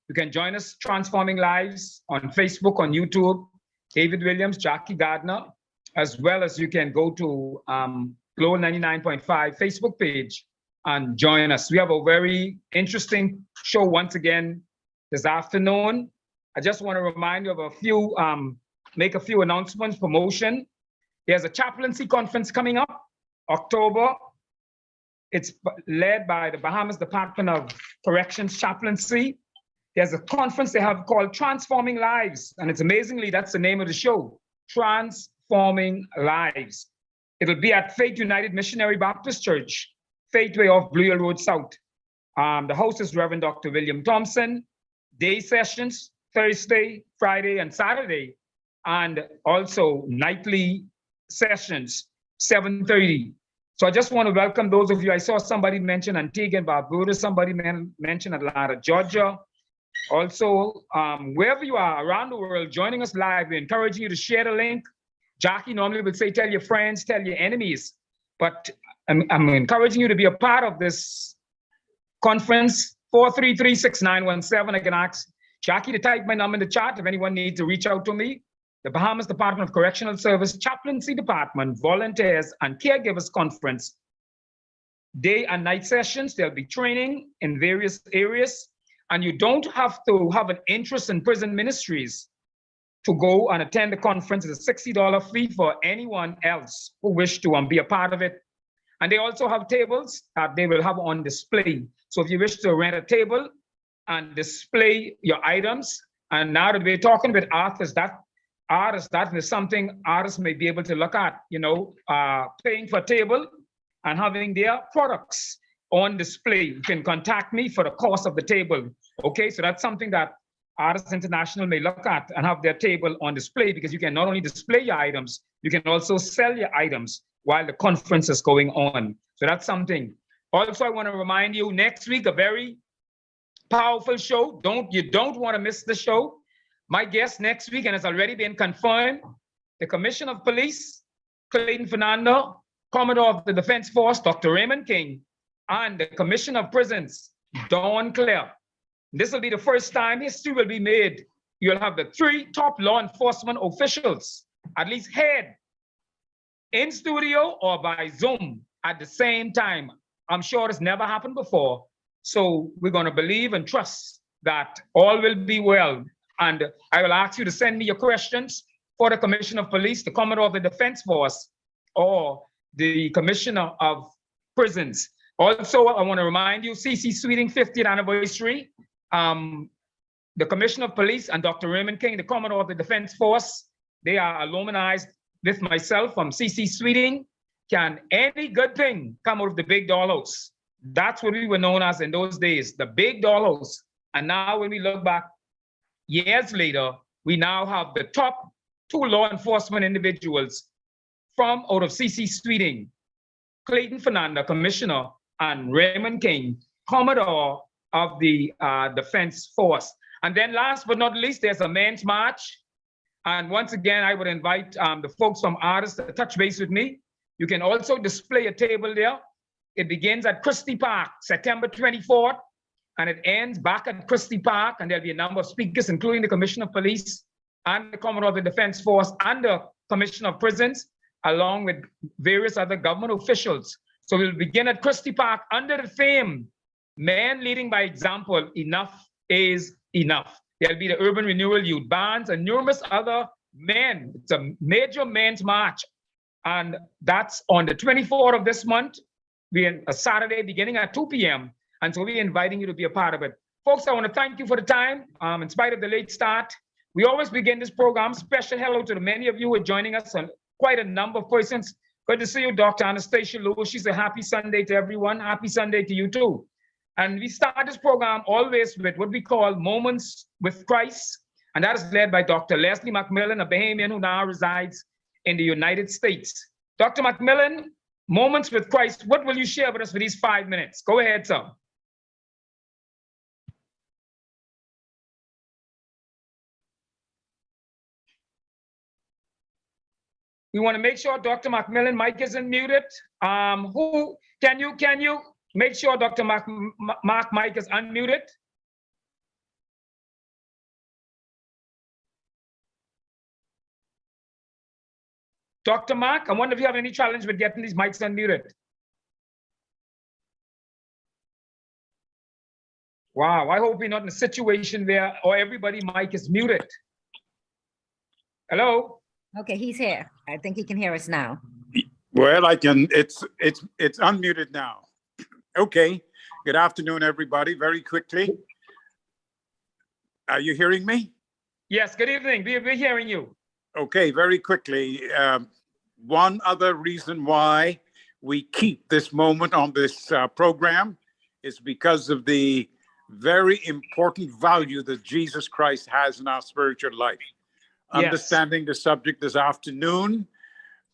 You can join us Transforming Lives on Facebook, on YouTube, David Williams, Jackie Gardner, as well as you can go to Global 99.5 Facebook page and join us. We have a very interesting show once again this afternoon. I just want to remind you of a few, make a few announcements, promotion. There's a chaplaincy conference coming up, October. It's led by the Bahamas Department of Corrections Chaplaincy. There's a conference they have called Transforming Lives, and it's amazingly, that's the name of the show, Transforming Lives. It'll be at Faith United Missionary Baptist Church, Faithway off Blue Hill Road South. The host is Reverend Dr. William Thompson. Day sessions, Thursday, Friday, and Saturday, and also nightly sessions, 7:30. So I just want to welcome those of you. I saw somebody mention Antigua and Barbuda, somebody mentioned Atlanta, Georgia. Also, wherever you are around the world, joining us live, we encourage you to share the link. Jackie normally would say, tell your friends, tell your enemies, but I'm encouraging you to be a part of this conference. 433-6917. I can ask Jackie to type my number in the chat if anyone needs to reach out to me. The Bahamas Department of Correctional Service Chaplaincy Department Volunteers and Caregivers Conference. Day and night sessions. There'll be training in various areas. And you don't have to have an interest in prison ministries to go and attend the conference. It's a $60 fee for anyone else who wish to be a part of it. And they also have tables that they will have on display. So if you wish to rent a table and display your items, and now that we're talking with artists, that is something artists may be able to look at, paying for a table and having their products on display. You can contact me for the cost of the table. Okay, so that's something that Artists International may look at and have their table on display, because you can not only display your items, you can also sell your items while the conference is going on. So that's something. Also, I want to remind you, next week, a very powerful show. You don't want to miss the show. My guest next week, and it's already been confirmed, the Commissioner of Police, Clayton Fernando, Commodore of the Defense Force, Dr. Raymond King, and the Commissioner of Prisons, Dawn Clare. This will be the first time history will be made. You'll have the 3 top law enforcement officials, at least head, in studio or by Zoom at the same time. I'm sure it's never happened before. So we're going to believe and trust that all will be well. And I will ask you to send me your questions for the Commissioner of Police, the Commodore of the Defense Force, or the Commissioner of Prisons. Also, I want to remind you, CC Sweeting 50th anniversary. The Commissioner of Police and Dr. Raymond King, the Commodore of the Defense Force, they are alumnized with myself from CC Sweeting. Can any good thing come out of the big dollars? That's what we were known as in those days, the big dollars. And now when we look back years later, we now have the top 2 law enforcement individuals from out of CC Sweeting, Clayton Fernando, Commissioner, and Raymond King, Commodore of the Defense Force. And then last but not least, there's a men's march. And once again, I would invite the folks from Artists to touch base with me. You can also display a table there. It begins at Christie Park, September 24th, and it ends back at Christie Park. And there'll be a number of speakers, including the Commissioner of Police and the Commodore of the Defense Force and the Commissioner of Prisons, along with various other government officials. So we'll begin at Christie Park under the theme, Men Leading by Example, Enough is Enough. There'll be the Urban Renewal Youth Bands and numerous other men. It's a major men's march. And that's on the 24th of this month. We're a Saturday beginning at 2 p.m. And so we're inviting you to be a part of it. Folks, I want to thank you for the time. In spite of the late start, we always begin this program. Special hello to the many of you who are joining us, and quite a number of persons. Good to see you, Dr. Anastasia Lewis. She's a happy Sunday to everyone. Happy Sunday to you too. And we start this program always with what we call Moments with Christ. And that is led by Dr. Leslie McMillan, a Bahamian who now resides in the United States. Dr. McMillan, Moments with Christ, what will you share with us for these 5 minutes? Go ahead, sir. We want to make sure Dr. McMillan mic isn't muted. Who can you make sure Dr. Mark mic is unmuted? Dr. Mark, I wonder if you have any challenge with getting these mics unmuted. Wow, I hope we're not in a situation where or everybody mic is muted. Hello? Okay, he's here. I think he can hear us now. Well, I can, it's unmuted now. Okay, good afternoon, everybody. Very quickly. Are you hearing me? Yes, good evening. We're hearing you. Okay, very quickly. One other reason why we keep this moment on this program is because of the very important value that Jesus Christ has in our spiritual life. Yes. Understanding the subject this afternoon,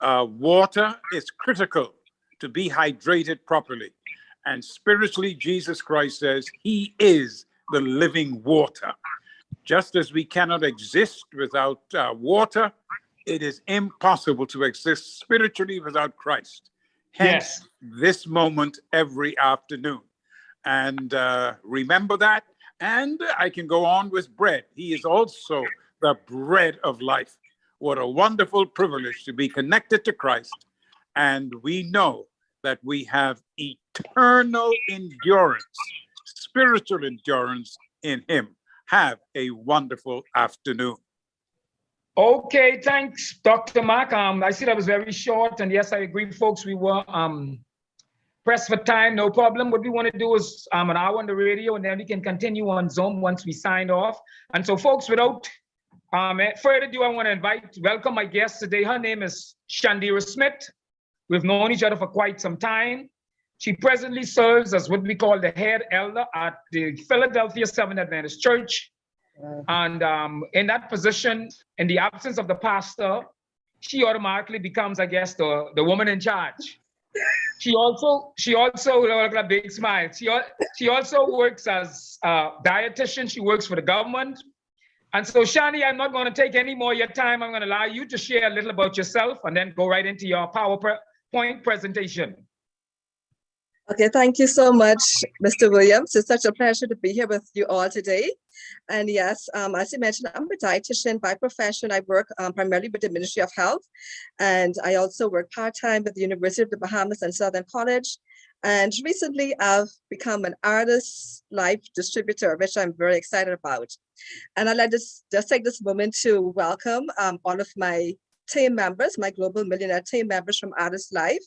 water is critical to be hydrated properly. And spiritually, Jesus Christ says he is the living water. Just as we cannot exist without water, it is impossible to exist spiritually without Christ. Hence, Yes. this moment every afternoon. And remember that. And I can go on with bread. He is also the bread of life. What a wonderful privilege to be connected to Christ. And we know that we have eternal endurance, spiritual endurance in him. Have a wonderful afternoon. Okay, thanks, Dr. Mark. I see that was very short. And yes, I agree, folks. We were pressed for time, no problem. What we want to do is an hour on the radio, and then we can continue on Zoom once we signed off. And so, folks, without further ado, I want to welcome my guest today. Her name is Shandira Smith. We've known each other for quite some time. She presently serves as what we call the head elder at the Philadelphia Seventh Adventist Church. And in that position, in the absence of the pastor, she automatically becomes, I guess, the woman in charge. She also look like a big smile. She also works as a dietitian. She works for the government. And so, Shani, I'm not going to take any more of your time. I'm going to allow you to share a little about yourself and then go right into your PowerPoint presentation. Okay, thank you so much, Mr. Williams. It's such a pleasure to be here with you all today. And yes, as you mentioned, I'm a dietitian by profession. I work primarily with the Ministry of Health, and I also work part-time with the University of the Bahamas and Southern College. And recently, I've become an ArdyssLife Distributor, which I'm very excited about. And I'd like to just take this moment to welcome all of my team members, my Global Millionaire team members from ArdyssLife.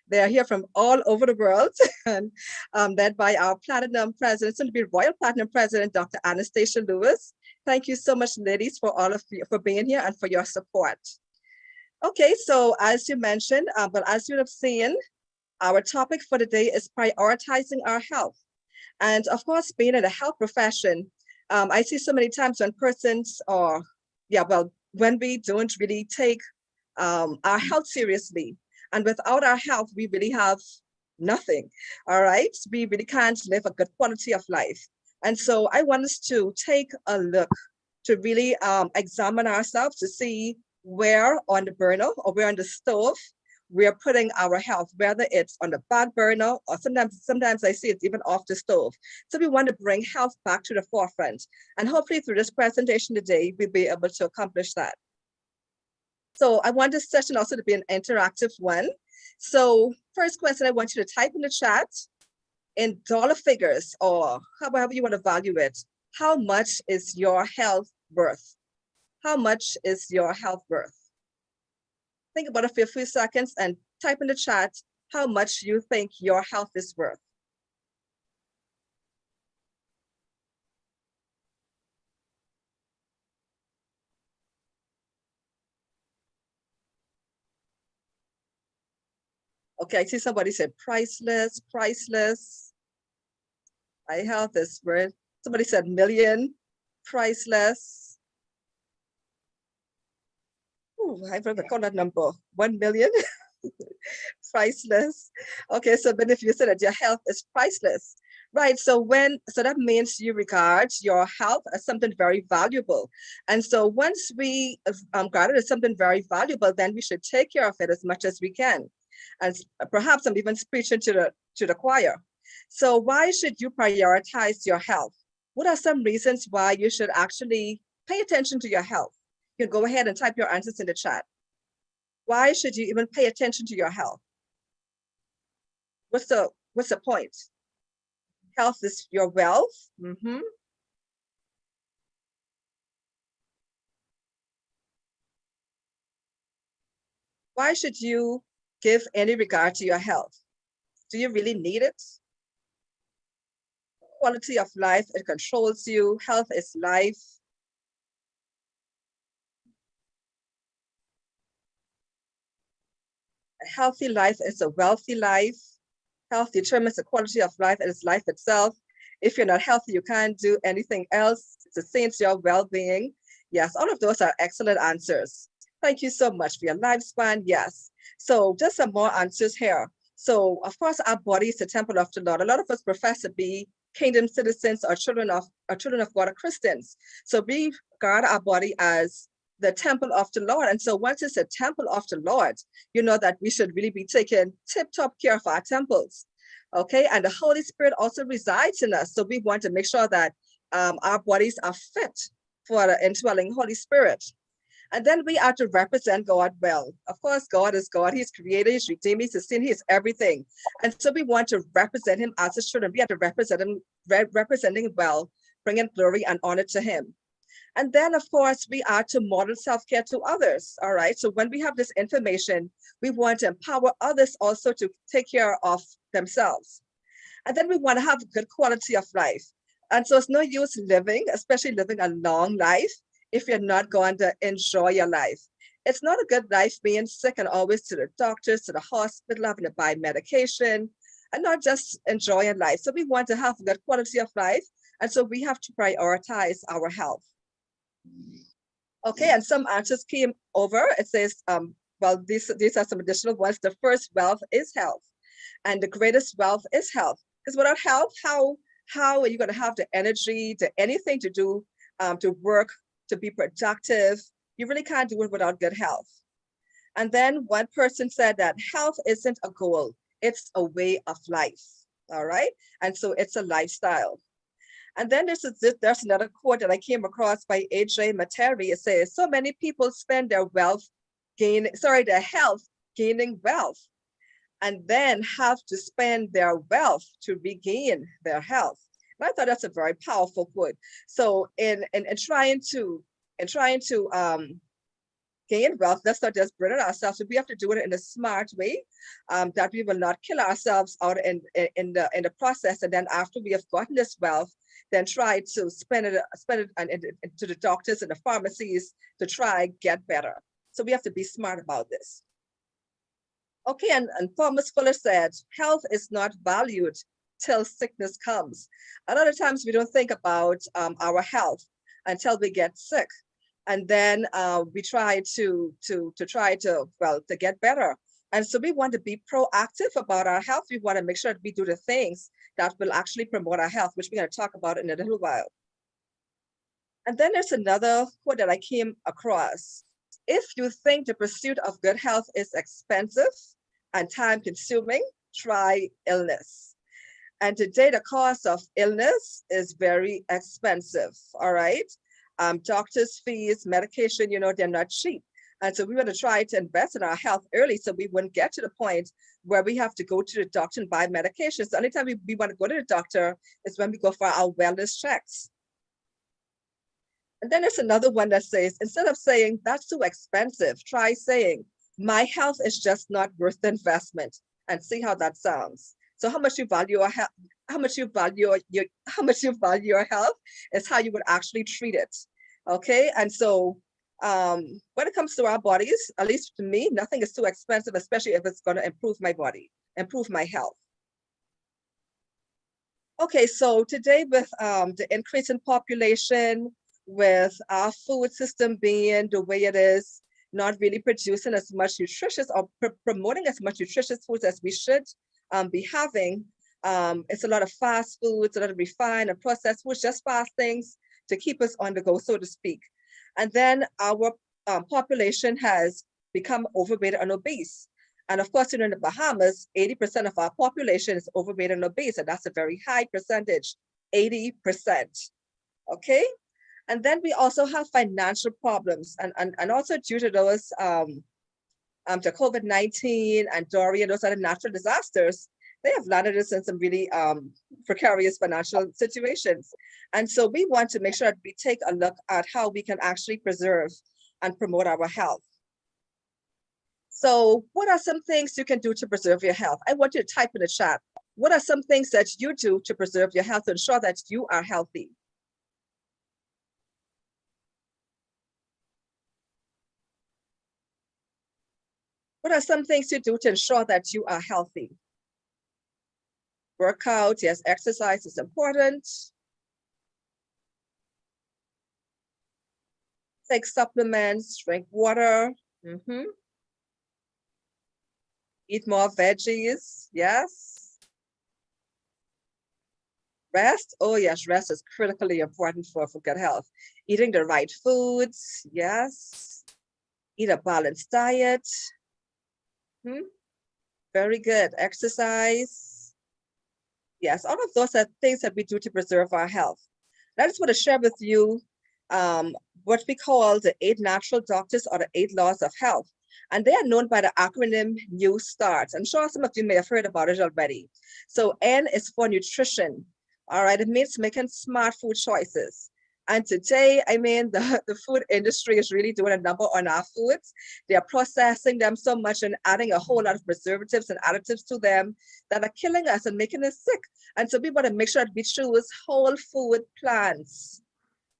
They are here from all over the world, and led by our Platinum President, soon to be Royal Platinum President, Dr. Anastasia Lewis. Thank you so much, ladies, for all of you for being here and for your support. Okay, so as you mentioned, but as you have seen, our topic for today is prioritizing our health. And of course, being in a health profession, I see so many times when persons are, when we don't really take our health seriously. And without our health, we really have nothing, all right? We really can't live a good quality of life. And so I want us to take a look to really examine ourselves to see where on the burner or where on the stove we're putting our health, whether it's on the back burner or sometimes I see it's even off the stove. So we want to bring health back to the forefront. And hopefully through this presentation today, we'll be able to accomplish that. So I want this session also to be an interactive one. So first question, I want you to type in the chat in dollar figures or however you want to value it. How much is your health worth? How much is your health worth? Think about it for a few seconds and type in the chat how much you think your health is worth. Okay, I see somebody said priceless, priceless. My health is worth. Somebody said million, priceless. Ooh, I've never got that number. 1 million, priceless. Okay, so but if you said that your health is priceless, right? So that means you regard your health as something very valuable. And so once we regard it as something very valuable, then we should take care of it as much as we can. And perhaps I'm even preaching to the choir. So why should you prioritize your health? What are some reasons why you should actually pay attention to your health? You can go ahead and type your answers in the chat. Why should you even pay attention to your health? What's the point? Health is your wealth. Why should you give any regard to your health? Do you really need it? Quality of life, it controls you. Health is life. A healthy life is a wealthy life. Health determines the quality of life, and it's life itself. If you're not healthy, you can't do anything else. It's the same to your well-being. Yes, all of those are excellent answers. Thank you so much for your lifespan. Yes. So just some more answers here. So of course, our body is the temple of the Lord. A lot of us profess to be kingdom citizens or children of God or Christians. So we regard our body as the temple of the Lord. And so once it's a temple of the Lord, you know that we should really be taking tip-top care of our temples. Okay, and the Holy Spirit also resides in us. So we want to make sure that our bodies are fit for the indwelling Holy Spirit. And then we are to represent God well. Of course, God is God. He's creator, he's redeemer, he's sin, he's everything. And so we want to represent him as his children. We have to represent him, representing well, bringing glory and honor to him. And then, of course, we are to model self-care to others, all right? So when we have this information, we want to empower others also to take care of themselves. And then we want to have a good quality of life. And so it's no use living, especially living a long life, if you're not going to enjoy your life. It's not a good life being sick and always to the doctors, to the hospital, having to buy medication, and not just enjoying life. So we want to have a good quality of life. And so we have to prioritize our health. Okay, and some answers came over. It says, well, these are some additional ones. The first wealth is health, and the greatest wealth is health. Because without health, how are you going to have the energy, to anything to do, to work, to be productive? You really can't do it without good health. And then one person said that health isn't a goal, it's a way of life. All right, and so it's a lifestyle. And then there's another quote that I came across by A.J. Materi. It says, so many people spend their health gaining wealth, and then have to spend their wealth to regain their health. And I thought that's a very powerful quote. So in trying to gain wealth, let's not just burden ourselves. So we have to do it in a smart way, that we will not kill ourselves out in the process. And then after we have gotten this wealth, then try to spend it to the doctors and the pharmacies to try get better. So we have to be smart about this. Okay, and Thomas Fuller said, health is not valued till sickness comes. A lot of times we don't think about our health until we get sick. And then we try to get better. And so we want to be proactive about our health. We want to make sure that we do the things that will actually promote our health, which we're going to talk about in a little while. And then there's another quote that I came across. If you think the pursuit of good health is expensive and time-consuming, try illness. And today the cost of illness is very expensive, all right? Doctors' fees, medication, they're not cheap. And so we want to try to invest in our health early so we wouldn't get to the point where we have to go to the doctor and buy medications. The only time we want to go to the doctor is when we go for our wellness checks. And then there's another one that says, instead of saying, that's too expensive, try saying, my health is just not worth the investment, and see how that sounds. So how much you value your health, how much you value your health is how you would actually treat it. Okay, and so when it comes to our bodies, at least to me, nothing is too expensive, especially if it's going to improve my body, improve my health. Okay, so today with the increase in population, with our food system being the way it is, not really producing as much nutritious or promoting as much nutritious foods as we should be having. It's a lot of fast foods, a lot of refined and processed foods, just fast things to keep us on the go, so to speak. And then our population has become overweight and obese. And of course, in the Bahamas, 80% of our population is overweight and obese, and that's a very high percentage, 80%. Okay? And then we also have financial problems, and also due to those to COVID-19 and Dorian, those are the natural disasters, they have landed us in some really precarious financial situations. And so we want to make sure that we take a look at how we can actually preserve and promote our health. So what are some things you can do to preserve your health? I want you to type in the chat. What are some things that you do to preserve your health, to ensure that you are healthy? What are some things you do to ensure that you are healthy? Workout, yes, exercise is important. Take supplements, drink water. Eat more veggies, yes. Rest, oh yes, rest is critically important for good health. Eating the right foods, yes. Eat a balanced diet. Very good. Exercise. Yes, all of those are things that we do to preserve our health. I just want to share with you what we call the 8 natural doctors or the 8 laws of health. And they are known by the acronym New Start. I'm sure some of you may have heard about it already. So N is for nutrition. All right, it means making smart food choices. And today, I mean, the food industry is really doing a number on our foods. They are processing them so much and adding a whole lot of preservatives and additives to them that are killing us and making us sick. And so we want to make sure that we choose whole food plants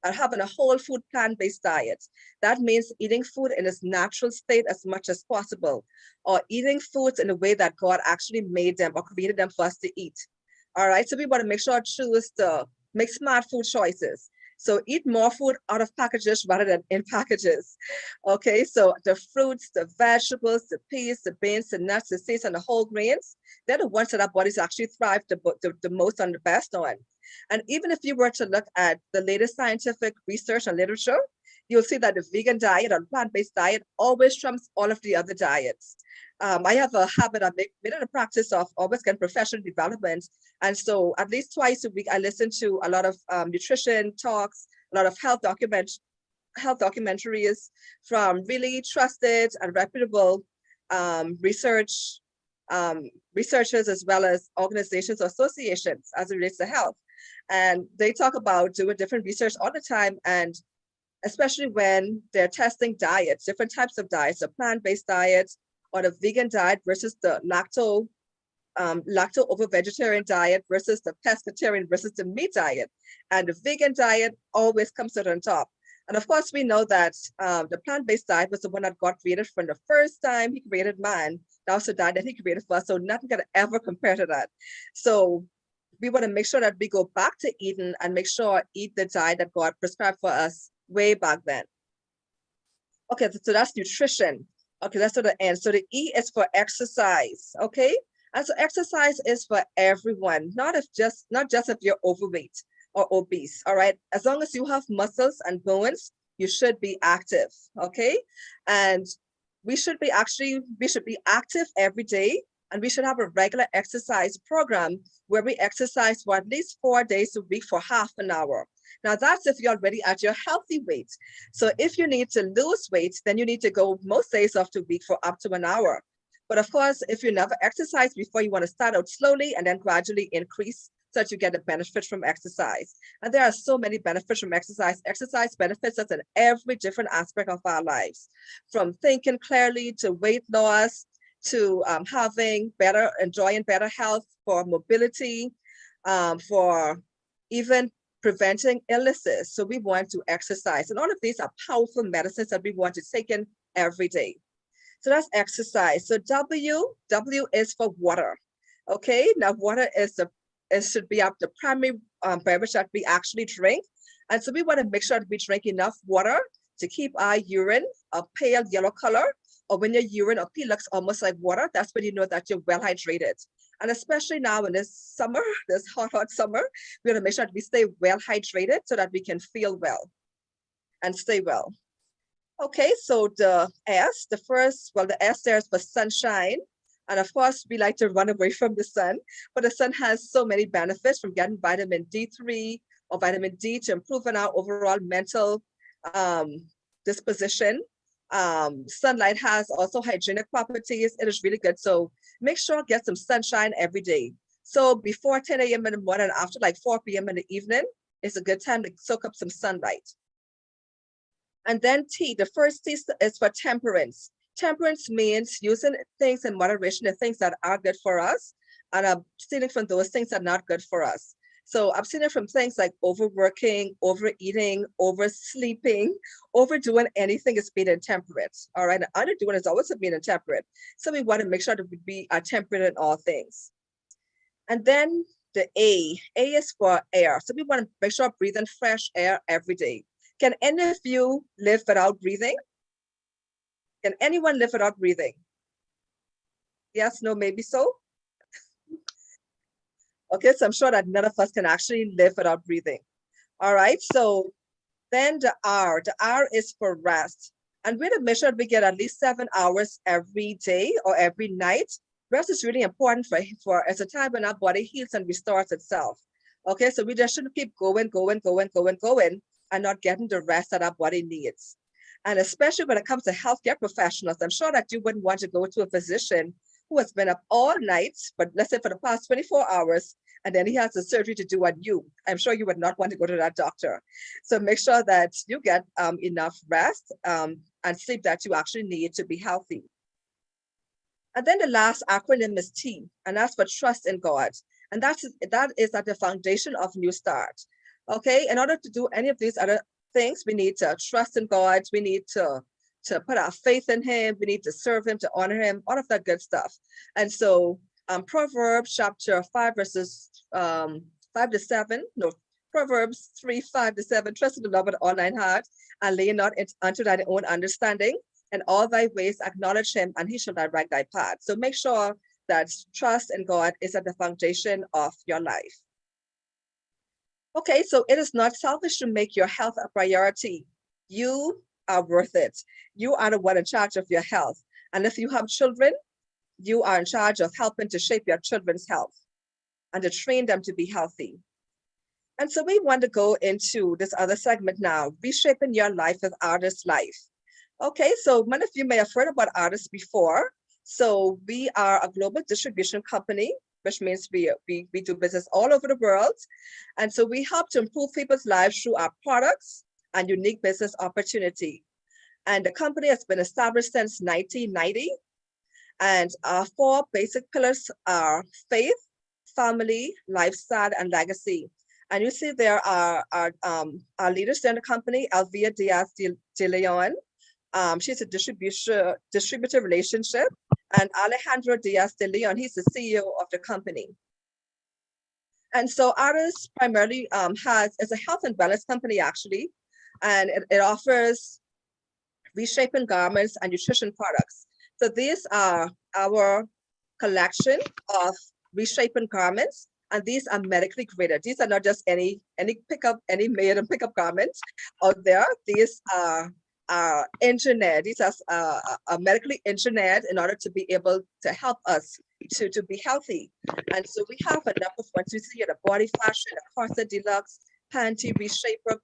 and having a whole food plant-based diet. That means eating food in its natural state as much as possible, or eating foods in the way that God actually made them or created them for us to eat. All right, so we want to make sure choose to make smart food choices. So eat more food out of packages rather than in packages. Okay, so the fruits, the vegetables, the peas, the beans, the nuts, the seeds, and the whole grains, they're the ones that our bodies actually thrive the most and the best on. And even if you were to look at the latest scientific research and literature, you'll see that the vegan diet or plant-based diet always trumps all of the other diets. I have a habit, I made it a practice of always getting professional development. And so at least twice a week, I listen to a lot of nutrition talks, a lot of health documentaries from really trusted and reputable researchers, as well as organizations or associations as it relates to health. And they talk about doing different research all the time, and especially when they're testing diets, different types of diets, the plant-based diets or the vegan diet versus the lacto over vegetarian diet versus the pescatarian versus the meat diet. And the vegan diet always comes out on top. And of course, we know that the plant-based diet was the one that God created from the first time he created man. That was the diet that he created for us. So nothing can ever compare to that. So we want to make sure that we go back to Eden and make sure eat the diet that God prescribed for us way back then. Okay, so that's nutrition. Okay, that's the end. So the E is for exercise. Okay, and so exercise is for everyone, not just if you're overweight or obese. All right, as long as you have muscles and bones, you should be active. Okay, and we should be active every day. And we should have a regular exercise program where we exercise for at least 4 days a week for half an hour. Now that's if you're already at your healthy weight. So if you need to lose weight, then you need to go most days of the week for up to an hour. But of course, if you never exercise before, you want to start out slowly and then gradually increase so that you get the benefit from exercise. And there are so many benefits from exercise. Exercise benefits us in every different aspect of our lives, from thinking clearly to weight loss, to enjoying better health, for mobility, for even preventing illnesses. So we want to exercise. And all of these are powerful medicines that we want to take in every day. So that's exercise. So W is for water. Okay, now water should be the primary beverage that we actually drink. And so we want to make sure that we drink enough water to keep our urine a pale yellow color, or when your urine or pee looks almost like water, that's when you know that you're well hydrated. And especially now in this summer, this hot summer, we want to make sure that we stay well hydrated so that we can feel well and stay well. Okay, so the S, the S there is for sunshine. And of course, we like to run away from the sun, but the sun has so many benefits, from getting vitamin D3 or vitamin D to improving our overall mental disposition. Sunlight has also hygienic properties. It is really good. So make sure get some sunshine every day. So before 10 a.m. in the morning, after like 4 p.m. in the evening, it's a good time to soak up some sunlight. And then T, the first T is for temperance. Temperance means using things in moderation, the things that are good for us, and abstaining from those things that are not good for us. So abstaining from things like overworking, overeating, oversleeping, overdoing anything is being intemperate. All right, and underdoing is also being intemperate. So we want to make sure that we are temperate in all things. And then the A is for air. So we want to make sure breathing fresh air every day. Can any of you live without breathing? Can anyone live without breathing? Yes, no, maybe so. Okay, so I'm sure that none of us can actually live without breathing. All right, so then the R is for rest. And we're to make sure we get at least 7 hours every day or every night. Rest is really important for it's a time when our body heals and restores itself. Okay, so we just shouldn't keep going, and not getting the rest that our body needs. And especially when it comes to healthcare professionals, I'm sure that you wouldn't want to go to a physician who has been up all night, but let's say for the past 24 hours, and then he has a surgery to do on you. I'm sure you would not want to go to that doctor. So make sure that you get enough rest and sleep that you actually need to be healthy. And then the last acronym is T, and that's for trust in God. And that is at the foundation of New Start. Okay, in order to do any of these other things, we need to trust in God. We need to put our faith in him. We need to serve him, to honor him, all of that good stuff. And so Proverbs chapter 5, verses 5 to 7, no, Proverbs 3, 5 to 7, trust in the Lord with all thine heart, and lean not unto thine own understanding. In all thy ways acknowledge him, and he shall direct thy path. So make sure that trust in God is at the foundation of your life. Okay, so it is not selfish to make your health a priority. You are worth it. You are the one in charge of your health. And if you have children, you are in charge of helping to shape your children's health and to train them to be healthy. And so we want to go into this other segment now, reshaping your life with ArdyssLife. Okay, so many of you may have heard about Ardyss before. So we are a global distribution company, which means we do business all over the world. And so we help to improve people's lives through our products and unique business opportunity. And the company has been established since 1990. And our 4 basic pillars are faith, family, lifestyle, and legacy. And you see there are our leaders in the company, Alvia Diaz de Leon. She's a distributor relationship, and Alejandro Diaz de Leon, he's the CEO of the company. And so Ardyss primarily is a health and wellness company actually, and it offers reshaping garments and nutrition products. So these are our collection of reshaping garments, and these are medically graded. These are not just any made and pickup garments out there. These are engineered. These are medically engineered in order to be able to help us to be healthy. And so we have a number of ones. You see here, the Body Fashion, the Corset Deluxe, Panty Reshaper,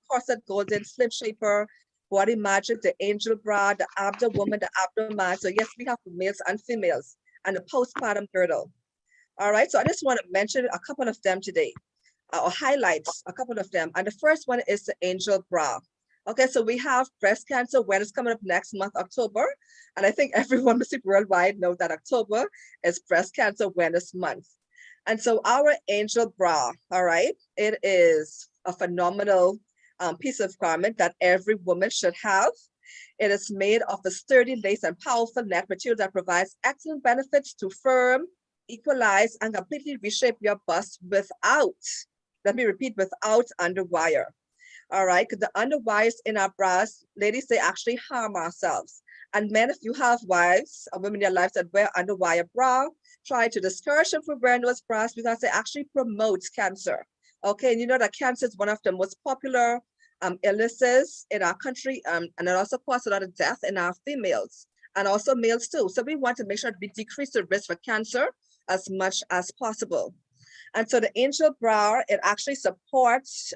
Corset Golden, Slim Shaper, Body Magic, the Angel Bra, the Abdo Woman, the Abdo Man. So yes, we have for males and females, and the postpartum girdle. All right, so I just want to mention a couple of them today, or highlights a couple of them. And the first one is the Angel Bra. Okay, so we have breast cancer awareness coming up next month, October. And I think everyone worldwide knows that October is breast cancer awareness month. And so our Angel Bra, all right, it is a phenomenal piece of garment that every woman should have. It is made of a sturdy lace and powerful net material that provides excellent benefits to firm, equalize, and completely reshape your bust without, let me repeat, without underwire. All right, because the underwires in our bras, ladies, they actually harm ourselves. And men, if you have wives or women in your lives that wear underwire bra, try to discourage them from wearing those bras because they actually promote cancer. Okay, and you know that cancer is one of the most popular illnesses in our country, and it also causes a lot of death in our females and also males too. So we want to make sure that we decrease the risk for cancer as much as possible. And so the Angel Bra, it actually supports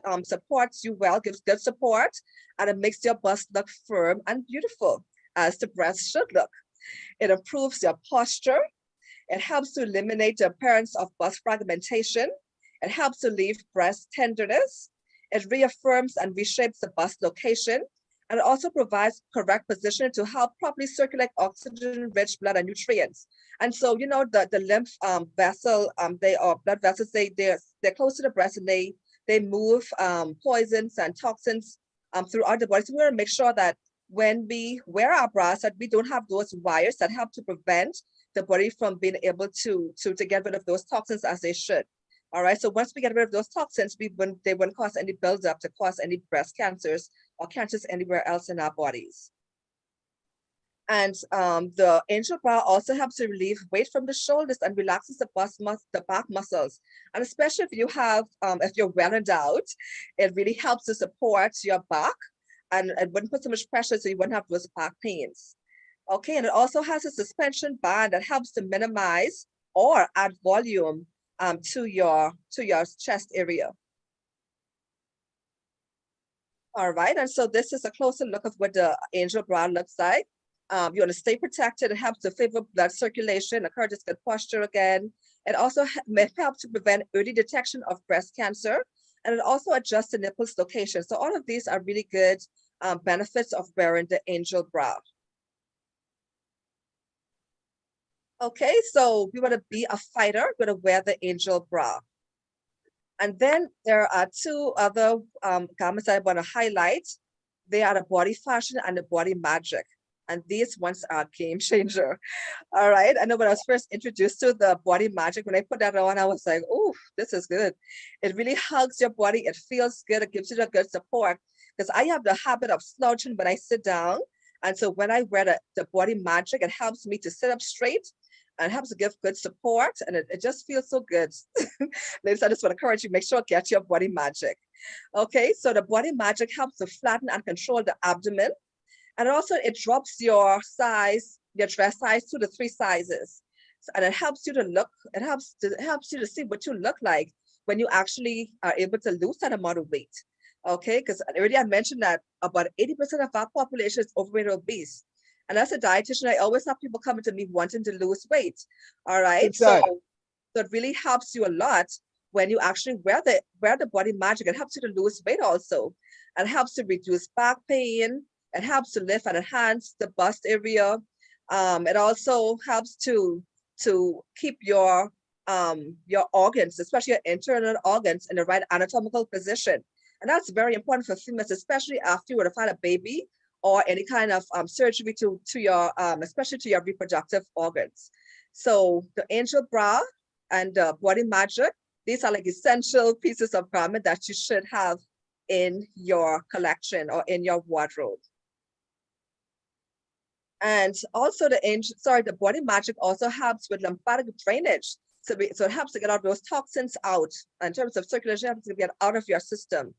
you well, gives good support, and it makes your bust look firm and beautiful. as the breast should look. It improves your posture. It helps to eliminate the appearance of bust fragmentation. It helps to relieve breast tenderness. It reaffirms and reshapes the bust location. And it also provides correct position to help properly circulate oxygen-rich blood and nutrients. And so, you know, the lymph vessel, they are blood vessels, they're close to the breast, and they move poisons and toxins throughout the body. So we want to make sure that when we wear our bras, that we don't have those wires that help to prevent the body from being able to get rid of those toxins as they should. All right, so once we get rid of those toxins, they wouldn't cause any buildup to cause any breast cancers or cancers anywhere else in our bodies. And the angel bra also helps to relieve weight from the shoulders and relaxes the back muscles. And especially if you're well endowed, it really helps to support your back, and it wouldn't put so much pressure, so you wouldn't have those back pains. Okay, and it also has a suspension band that helps to minimize or add volume to your chest area. All right, and so this is a closer look of what the angel bra looks like. You want to stay protected. It helps to favor blood circulation, encourages good posture again. It also helps to prevent early detection of breast cancer, and it also adjusts the nipples location. So all of these are really good benefits of wearing the angel bra. Okay, so we want to be a fighter, we're going to wear the angel bra. And then there are two other garments I want to highlight. They are the body fashion and the body magic. And these ones are game changer. All right, I know when I was first introduced to the body magic, when I put that on, I was like, oh, this is good. It really hugs your body. It feels good. It gives you the good support. Because I have the habit of slouching when I sit down. And so when I wear the body magic, it helps me to sit up straight and helps to give good support, and it just feels so good. Ladies, I just want to encourage you, make sure get your body magic. Okay, so the body magic helps to flatten and control the abdomen, and also it drops your size, your dress size to the 3 sizes, and it helps you to look. It helps you to see what you look like when you actually are able to lose that amount of weight. Okay, because already I mentioned that about 80% of our population is overweight or obese. And as a dietitian, I always have people coming to me wanting to lose weight. All right. So it really helps you a lot when you actually wear the body magic. It helps you to lose weight also. It helps to reduce back pain. It helps to lift and enhance the bust area. It also helps to keep your organs, especially your internal organs, in the right anatomical position. And that's very important for females, especially after you would have had a baby or any kind of surgery to your, especially to your reproductive organs. So the angel bra and the body magic, these are like essential pieces of garment that you should have in your collection or in your wardrobe. And also the body magic also helps with lymphatic drainage. So it helps to get all those toxins out in terms of circulation, it helps to get out of your system.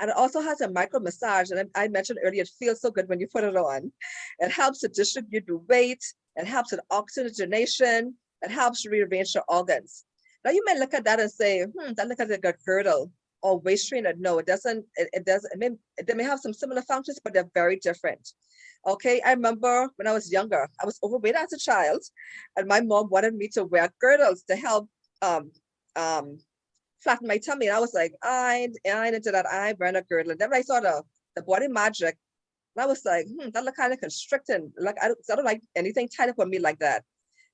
And it also has a micro massage. And I mentioned earlier, it feels so good when you put it on. It helps to distribute the weight. It helps with oxygenation. It helps rearrange your organs. Now you may look at that and say, that looks like a girdle or waist trainer. No, it doesn't. They may have some similar functions, but they're very different. Okay, I remember when I was younger, I was overweight as a child, and my mom wanted me to wear girdles to help flatten my tummy. And I was like, I ain't into that. I wear a girdle. And then when I saw the body magic, and I was like, that look kind of constricting. Like I don't like anything tied up on me like that.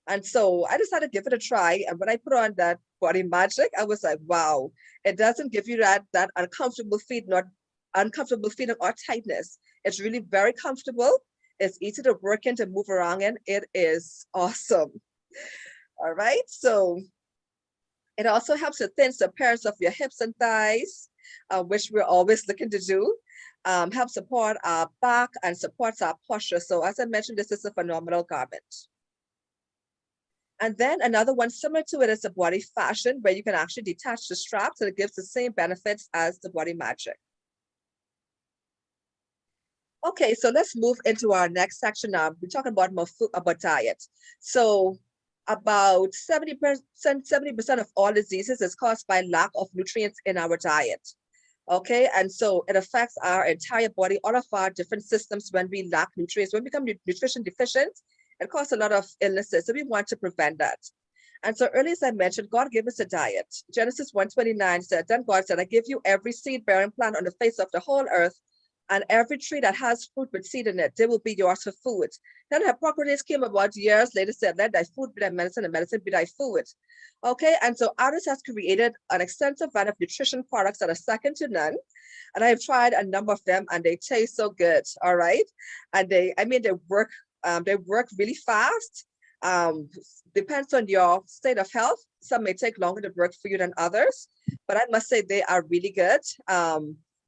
And so I decided to give it a try. And when I put on that body magic, I was like, wow, it doesn't give you that uncomfortable feeling or tightness. It's really very comfortable. It's easy to work in, to move around in. It is awesome. All right, so it also helps to thin the appearance of your hips and thighs, which we're always looking to do. Helps support our back and supports our posture. So as I mentioned, this is a phenomenal garment. And then another one similar to it is the body fashion, where you can actually detach the straps, and it gives the same benefits as the body magic. Okay, so let's move into our next section now. We're talking about more food, about diet. So about 70% of all diseases is caused by lack of nutrients in our diet. Okay, and so it affects our entire body, all of our different systems when we lack nutrients. When we become nutrition deficient, it causes a lot of illnesses. So we want to prevent that. And so earlier, as I mentioned, God gave us a diet. Genesis 1:29 said, then God said, I give you every seed-bearing plant on the face of the whole earth, and every tree that has fruit with seed in it, they will be yours for food. Then Hippocrates came about years later, said, let thy food be thy medicine, and medicine be thy food. Okay, and so Ardyss has created an extensive line of nutrition products that are second to none. And I've tried a number of them, and they taste so good, all right? And they work really fast. Depends on your state of health. Some may take longer to work for you than others, but I must say they are really good.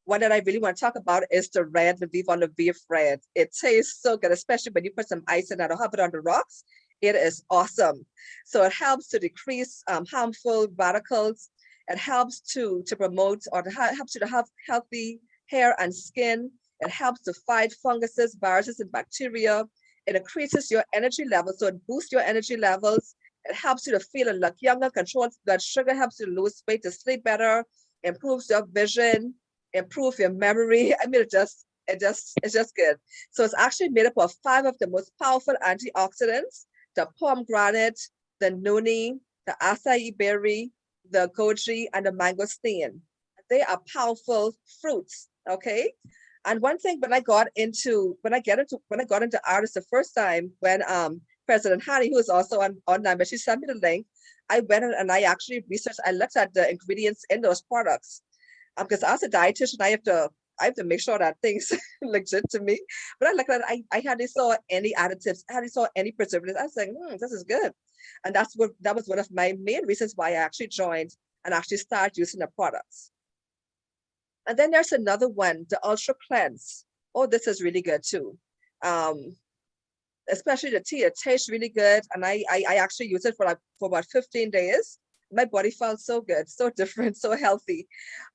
One that I really want to talk about is the red Lviv on Lviv red. It tastes so good, especially when you put some ice in it or have it on the rocks. It is awesome. So it helps to decrease harmful radicals. It helps to promote or helps you to have healthy hair and skin. It helps to fight funguses, viruses, and bacteria. It increases your energy levels, so it boosts your energy levels. It helps you to feel and look younger, controls blood sugar, helps you to lose weight, to sleep better, improves your vision, improve your memory. I mean, it's just good. So it's actually made up of 5 of the most powerful antioxidants: the pomegranate, the noni, the acai berry, the goji, and the mangosteen. They are powerful fruits. Okay. And one thing when I got into Ardyss the first time, when President Hani, who is also online, but she sent me the link, I went and I actually researched, I looked at the ingredients in those products. Because as a dietitian, I have to make sure that things legit to me. But I looked at it, I hardly saw any additives, I hardly saw any preservatives. I was like, this is good. And that was one of my main reasons why I actually joined and actually started using the products. And then there's another one, the Ultra Cleanse. Oh, this is really good too. Especially the tea, it tastes really good. And I actually used it for about 15 days. My body felt so good, so different, so healthy.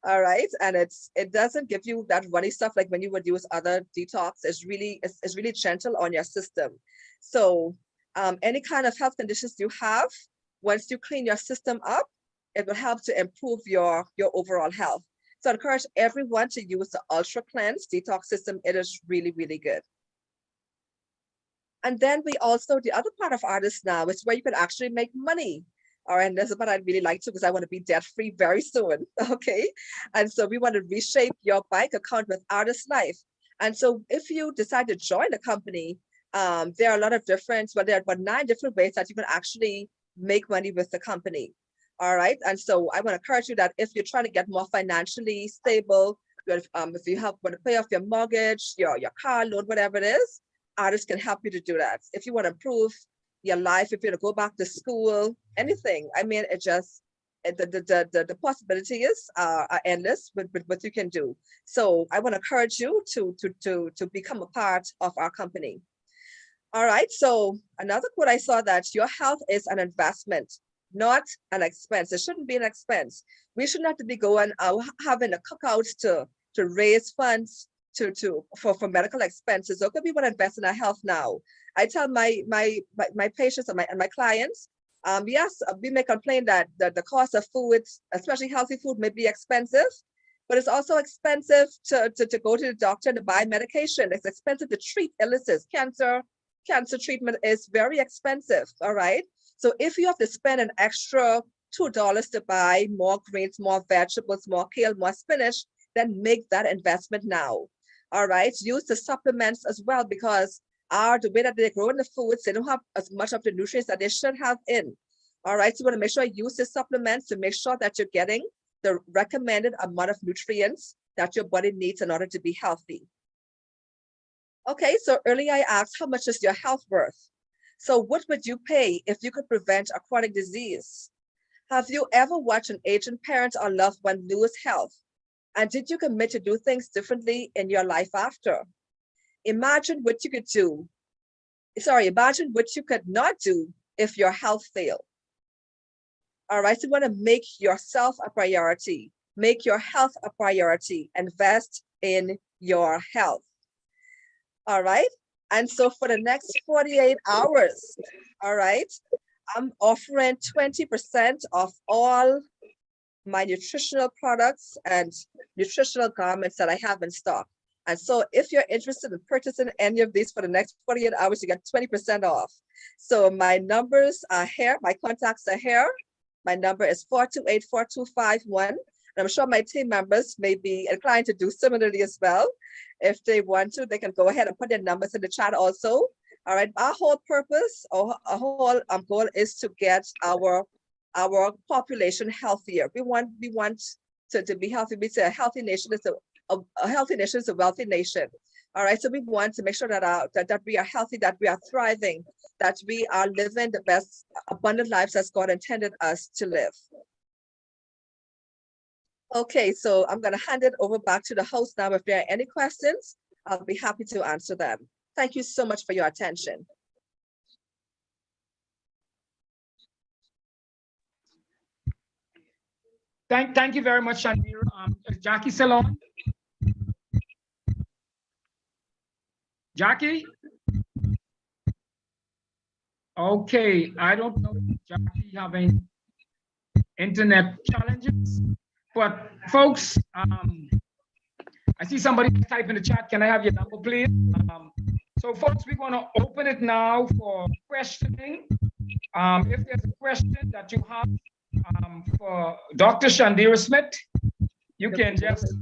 All right. And it doesn't give you that runny stuff like when you would use other detox. It's really gentle on your system. So any kind of health conditions you have, once you clean your system up, it will help to improve your overall health. So I encourage everyone to use the Ultra Cleanse detox system. It is really, really good. And then the other part of Ardyss now is where you can actually make money. All right, and this is what I'd really like to, because I want to be debt-free very soon, okay? And so we want to reshape your bank account with ArdyssLife. And so if you decide to join the company, there are a lot of different, there are about 9 different ways that you can actually make money with the company. All right, and so I want to encourage you that if you're trying to get more financially stable, if you want to pay off your mortgage, your car loan, whatever it is, Ardyss can help you to do that. If you want to improve your life, if you want to go back to school, anything, I mean, the possibilities are endless with what you can do. So I want to encourage you to become a part of our company. All right, so another quote I saw, that your health is an investment, not an expense. It shouldn't be an expense. We shouldn't have to be going having a cookouts to raise funds for medical expenses. Okay, we want to invest in our health now. I tell my patients and my clients, yes, we may complain that the cost of food, especially healthy food, may be expensive, but it's also expensive to go to the doctor and to buy medication. It's expensive to treat illnesses. Cancer treatment is very expensive. All right. So if you have to spend an extra $2 to buy more greens, more vegetables, more kale, more spinach, then make that investment now. All right. Use the supplements as well, because the way that they grow in the foods, they don't have as much of the nutrients that they should have in. All right. So you want to make sure you use the supplements to make sure that you're getting the recommended amount of nutrients that your body needs in order to be healthy. Okay. So earlier I asked, how much is your health worth? So what would you pay if you could prevent a chronic disease? Have you ever watched an aging parent or loved one lose health? And did you commit to do things differently in your life after? Imagine what you could do. Imagine what you could not do if your health failed. All right, so you want to make yourself a priority. Make your health a priority. Invest in your health. All right. And so for the next 48 hours, all right, I'm offering 20% off all my nutritional products and nutritional garments that I have in stock. And so if you're interested in purchasing any of these for the next 48 hours, you get 20% off. So my numbers are here, my contacts are here. My number is 428-4251. And I'm sure my team members may be inclined to do similarly as well. If they want to, they can go ahead and put their numbers in the chat also. All right, our whole purpose, or our whole goal is to get our population healthier. We want to be healthy. We say a healthy nation is a healthy nation is a wealthy nation. All right, so we want to make sure that that we are healthy, that we are thriving, that we are living the best abundant lives as God intended us to live. Okay, so I'm going to hand it over back to the host now. If there are any questions, I'll be happy to answer them. Thank you so much for your attention. Thank you very much, Shandira. Is Jackie still on? Jackie? Okay, I don't know if Jackie having internet challenges, but folks, I see somebody type in the chat. Can I have your number, please? So folks, we're going to open it now for questioning. If there's a question that you have for Dr. Shandira Smith, you can just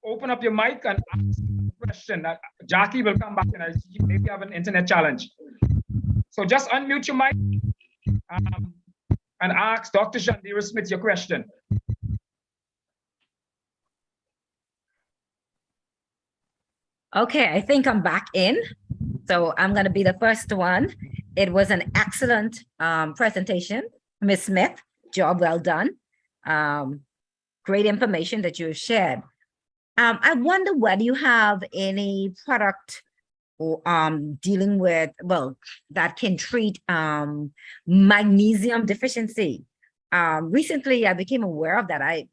open up your mic and ask a question. Jackie will come back and maybe have an internet challenge. So just unmute your mic and ask Dr. Shandira Smith your question. Okay, I think I'm back in. So I'm going to be the first one. It was an excellent presentation, Ms. Smith. Job well done. Great information that you shared. I wonder whether you have any product dealing with, well, that can treat magnesium deficiency. Recently, I became aware of that. I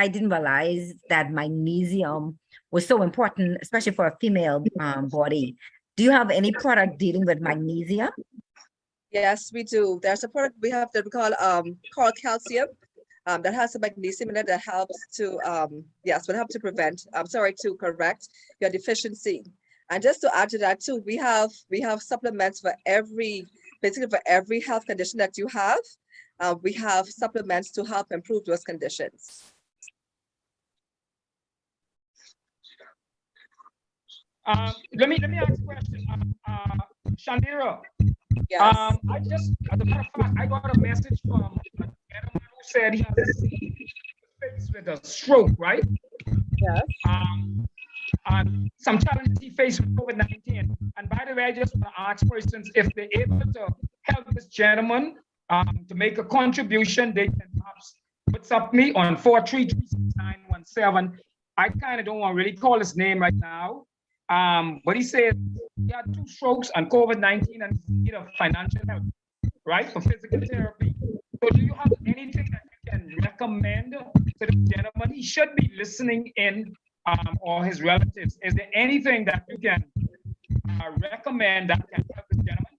didn't realize that magnesium was so important, especially for a female body. Do you have any product dealing with magnesium? Yes, we do. There's a product we have that we call calcium that has some magnesium in it that helps to, yes, will help to prevent, to correct your deficiency. And just to add to that too, we have supplements for basically for every health condition that you have. We have supplements to help improve those conditions. Let me ask a question. Shandira, Yes. I just, as a matter of fact, I got a message from a gentleman who said he has faced with a stroke, right? Yes. And some challenges he faced with COVID-19. And by the way, I just want to ask persons if they're able to help this gentleman to make a contribution, they can perhaps WhatsApp me on 4336917. I kind of don't want to really call his name right now. But he said he had 2 strokes and COVID-19 and need of financial help, right, for physical therapy. So do you have anything that you can recommend to the gentleman? He should be listening in, or his relatives. Is there anything that you can recommend that can help this gentleman?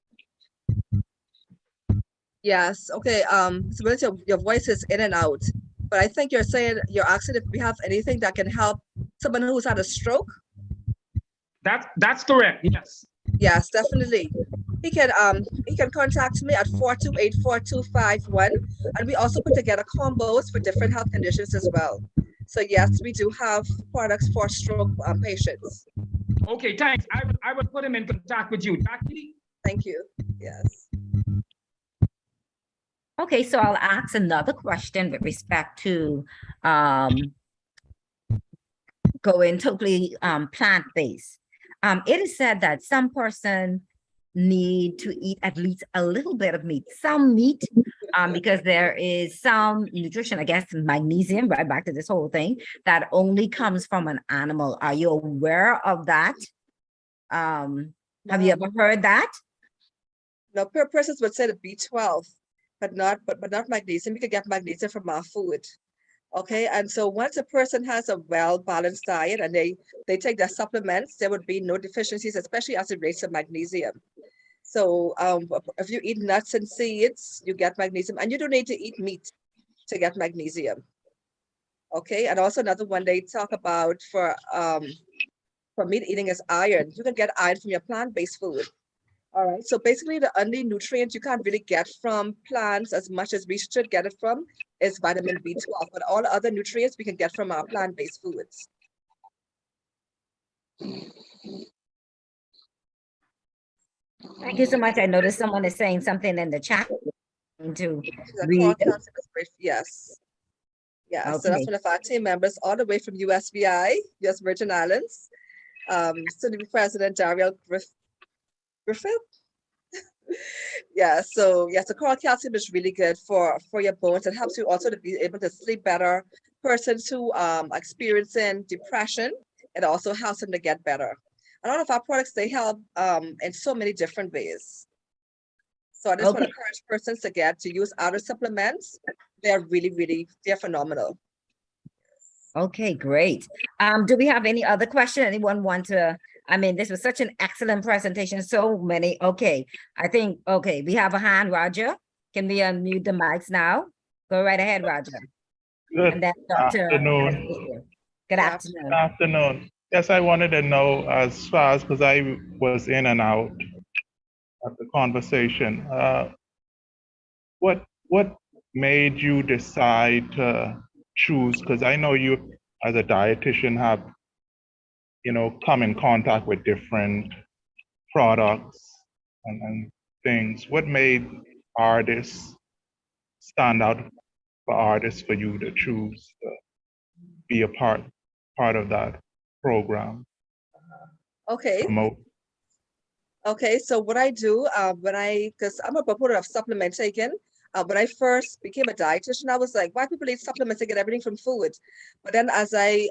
Yes. Okay. So your voice is in and out, but I think you're asking if we have anything that can help someone who's had a stroke. That's correct. Yes. Yes, definitely. He can contact me at 428-4251, and we also put together combos for different health conditions as well. So yes, we do have products for stroke patients. Okay, thanks. I will put him in contact with you, Jackie. Thank you. Yes. Okay, so I'll ask another question with respect to going totally plant-based. It is said that some person need to eat at least a little bit of meat, some meat, because there is some nutrition, I guess, magnesium, right back to this whole thing, that only comes from an animal. Are you aware of that? Have you ever heard that? No, persons would say the B12, but not magnesium. You can get magnesium from our food. Okay, and so once a person has a well-balanced diet and they take their supplements, there would be no deficiencies, especially as it relates to magnesium. So if you eat nuts and seeds, you get magnesium, and you don't need to eat meat. to get magnesium. Okay, and also another one they talk about for meat eating is iron. You can get iron from your plant-based food. All right, so basically the only nutrient you can't really get from plants as much as we should get it from is vitamin B12, but all other nutrients we can get from our plant-based foods. Thank you so much. I noticed someone is saying something in the chat to read. Yes. Yeah, so Okay. that's one of our team members all the way from USVI, US Virgin Islands. Soon to be President Daryl Griffith. Yeah, so coral calcium is really good for your bones. It helps you also to be able to sleep better. Persons who experiencing depression, it also helps them to get better. A lot of our products, they help in so many different ways. So I just want to encourage persons to use other supplements. They're really, they're phenomenal. Okay, great. Do we have any other question? Anyone want to, I mean, this was such an excellent presentation. So many. Okay, I think, okay, we have a hand, Roger. Can we unmute the mics now? Go right ahead, Roger. Good And then Dr. afternoon. Good afternoon. Good afternoon. Yes, I wanted to know as far as, because I was in and out of the conversation, what made you decide to choose? Because I know you as a dietitian have, come in contact with different products and things. What made Ardyss stand out for Ardyss for you to choose to be a part of that program? Okay. Promote. Okay, so what I do because I'm a proponent of supplement taking. When I first became a dietitian, I was like, why people eat supplements? They get everything from food. But then as I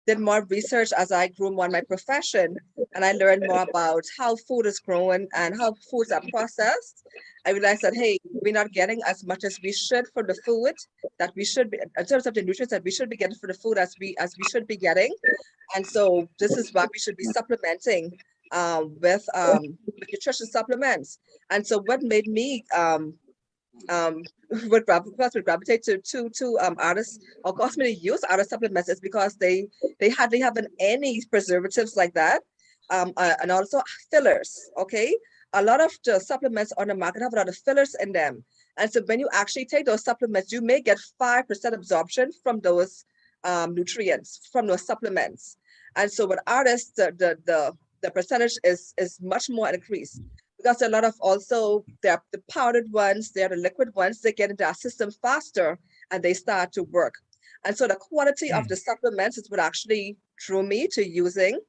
did more research, as I grew more in my profession, and I learned more about how food is grown and how foods are processed, I realized that, hey, we're not getting as much as we should for the food that we should be, in terms of the nutrients that we should be getting for the food as we should be getting. And so this is why we should be supplementing with nutrition supplements. And so what made me would gravitate to Ardyss, or cause me to use Ardyss supplements is because they hardly have any preservatives like that, and also fillers. Okay, a lot of the supplements on the market have a lot of fillers in them, and so when you actually take those supplements, you may get 5% absorption from those nutrients from those supplements. And so with Ardyss, the percentage is much more increased, because a lot of also they're the powdered ones, they're the liquid ones, they get into our system faster and they start to work. And so the quality of the supplements is what actually drew me to using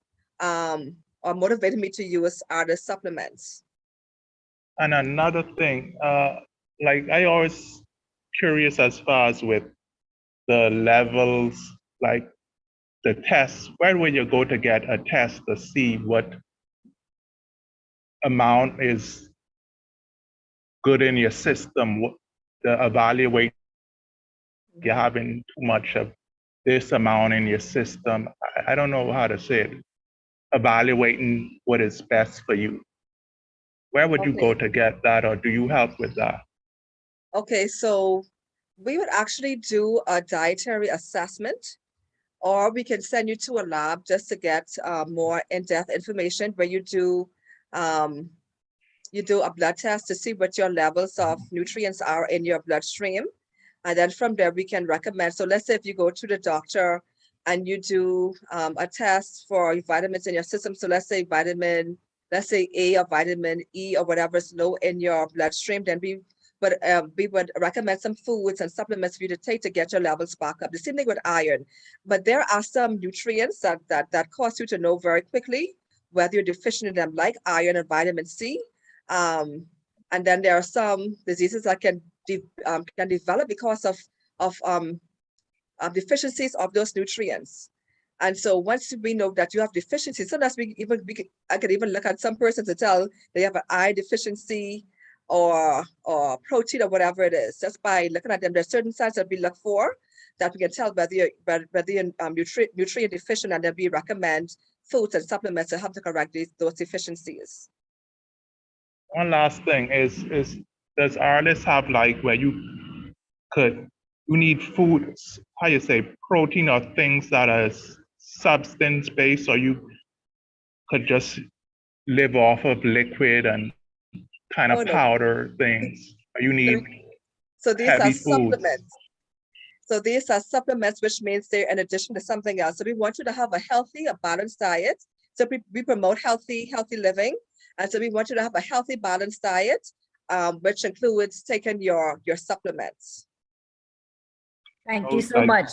or motivated me to use Ardyss supplements. And another thing, like I always curious as far as with the levels, like the tests, where will you go to get a test to see what amount is good in your system, to evaluate you're having too much of this amount in your system? I don't know how to say it. Evaluating what is best for you. Where would you go to get that, or do you help with that? Okay, so we would actually do a dietary assessment, or we can send you to a lab just to get more in-depth information where you do a blood test to see what your levels of nutrients are in your bloodstream. And then from there, we can recommend. So let's say if you go to the doctor and you do a test for vitamins in your system. So let's say A or vitamin E or whatever is low in your bloodstream, then we would recommend some foods and supplements for you to take to get your levels back up. The same thing with iron. But there are some nutrients that cause you to know very quickly whether you're deficient in them, like iron and vitamin C. And then there are some diseases that can develop because of deficiencies of those nutrients. And so once we know that you have deficiencies, sometimes I could even look at some persons to tell they have an iron deficiency or protein or whatever it is. Just by looking at them, there's certain signs that we look for that we can tell whether you're nutrient deficient, and then we recommend foods and supplements to help to correct those deficiencies. One last thing is does Ardyss have like where you you need foods, how you say, protein or things that are substance based, or you could just live off of liquid and kind Oh, of no. powder things. Or you need So these are heavy foods. supplements. So these are supplements, which means they're in addition to something else. So we want you to have a healthy, a balanced diet. So we promote healthy living. And so we want you to have a healthy, balanced diet, which includes taking your supplements. Thank you so much.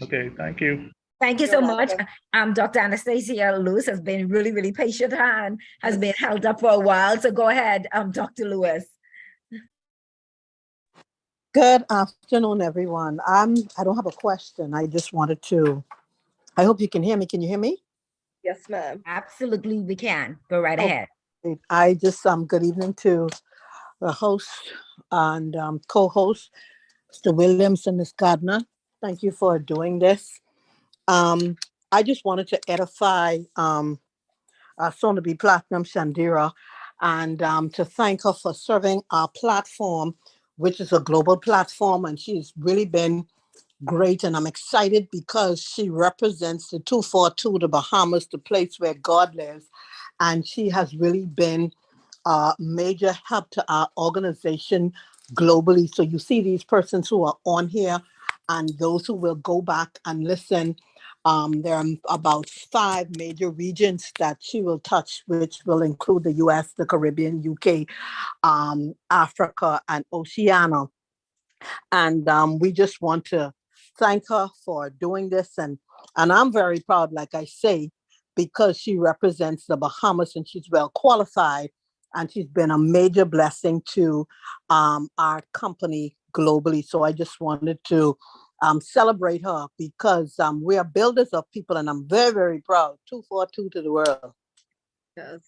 Okay, thank you. Thank you You're so much. welcome. Dr. Anastasia Lewis has been really, really patient and has been Yes. held up for a while. So go ahead, Dr. Lewis. Good afternoon, everyone. I don't have a question. I just wanted to, I hope you can hear me. Can you hear me? Yes, ma'am. Absolutely, we can. Go right Oh, ahead. I just, good evening to the host and co-host, Mr. Williams and Ms. Gardner. Thank you for doing this. I just wanted to edify soon-to-be Platinum Shandira and to thank her for serving our platform, which is a global platform, and she's really been great. And I'm excited because she represents the 242, the Bahamas, the place where God lives. And she has really been a major help to our organization globally. So you see these persons who are on here and those who will go back and listen. There are about 5 major regions that she will touch, which will include the US, the Caribbean, UK, Africa, and Oceania. And we just want to thank her for doing this. And I'm very proud, like I say, because she represents the Bahamas and she's well qualified. And she's been a major blessing to our company globally. So I just wanted to celebrate her because we are builders of people, and I'm very, very proud. 242 to the world. Yes.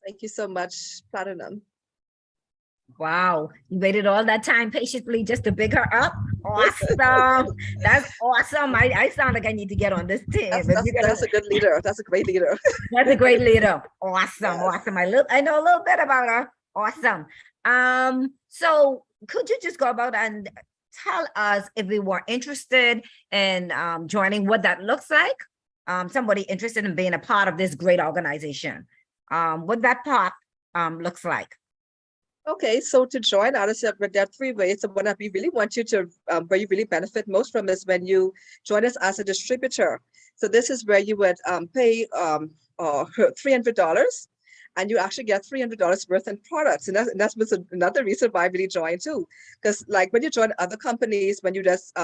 Thank you so much, Platinum. Wow, you waited all that time patiently just to pick her up. Awesome. That's awesome. I sound like I need to get on this team. That's a good leader. That's a great leader. That's a great leader. Awesome. Yes. Awesome. I know a little bit about her. Awesome. So could you just go about and tell us if we were interested in joining, what that looks like? Somebody interested in being a part of this great organization. What that part looks like. Okay, so to join ArdyssLife, there are 3 ways. The one that we really want you to, where you really benefit most from is when you join us as a distributor. So this is where you would pay $300, and you actually get $300 worth in products. And that's another reason why I really joined too. Because like when you join other companies, when you just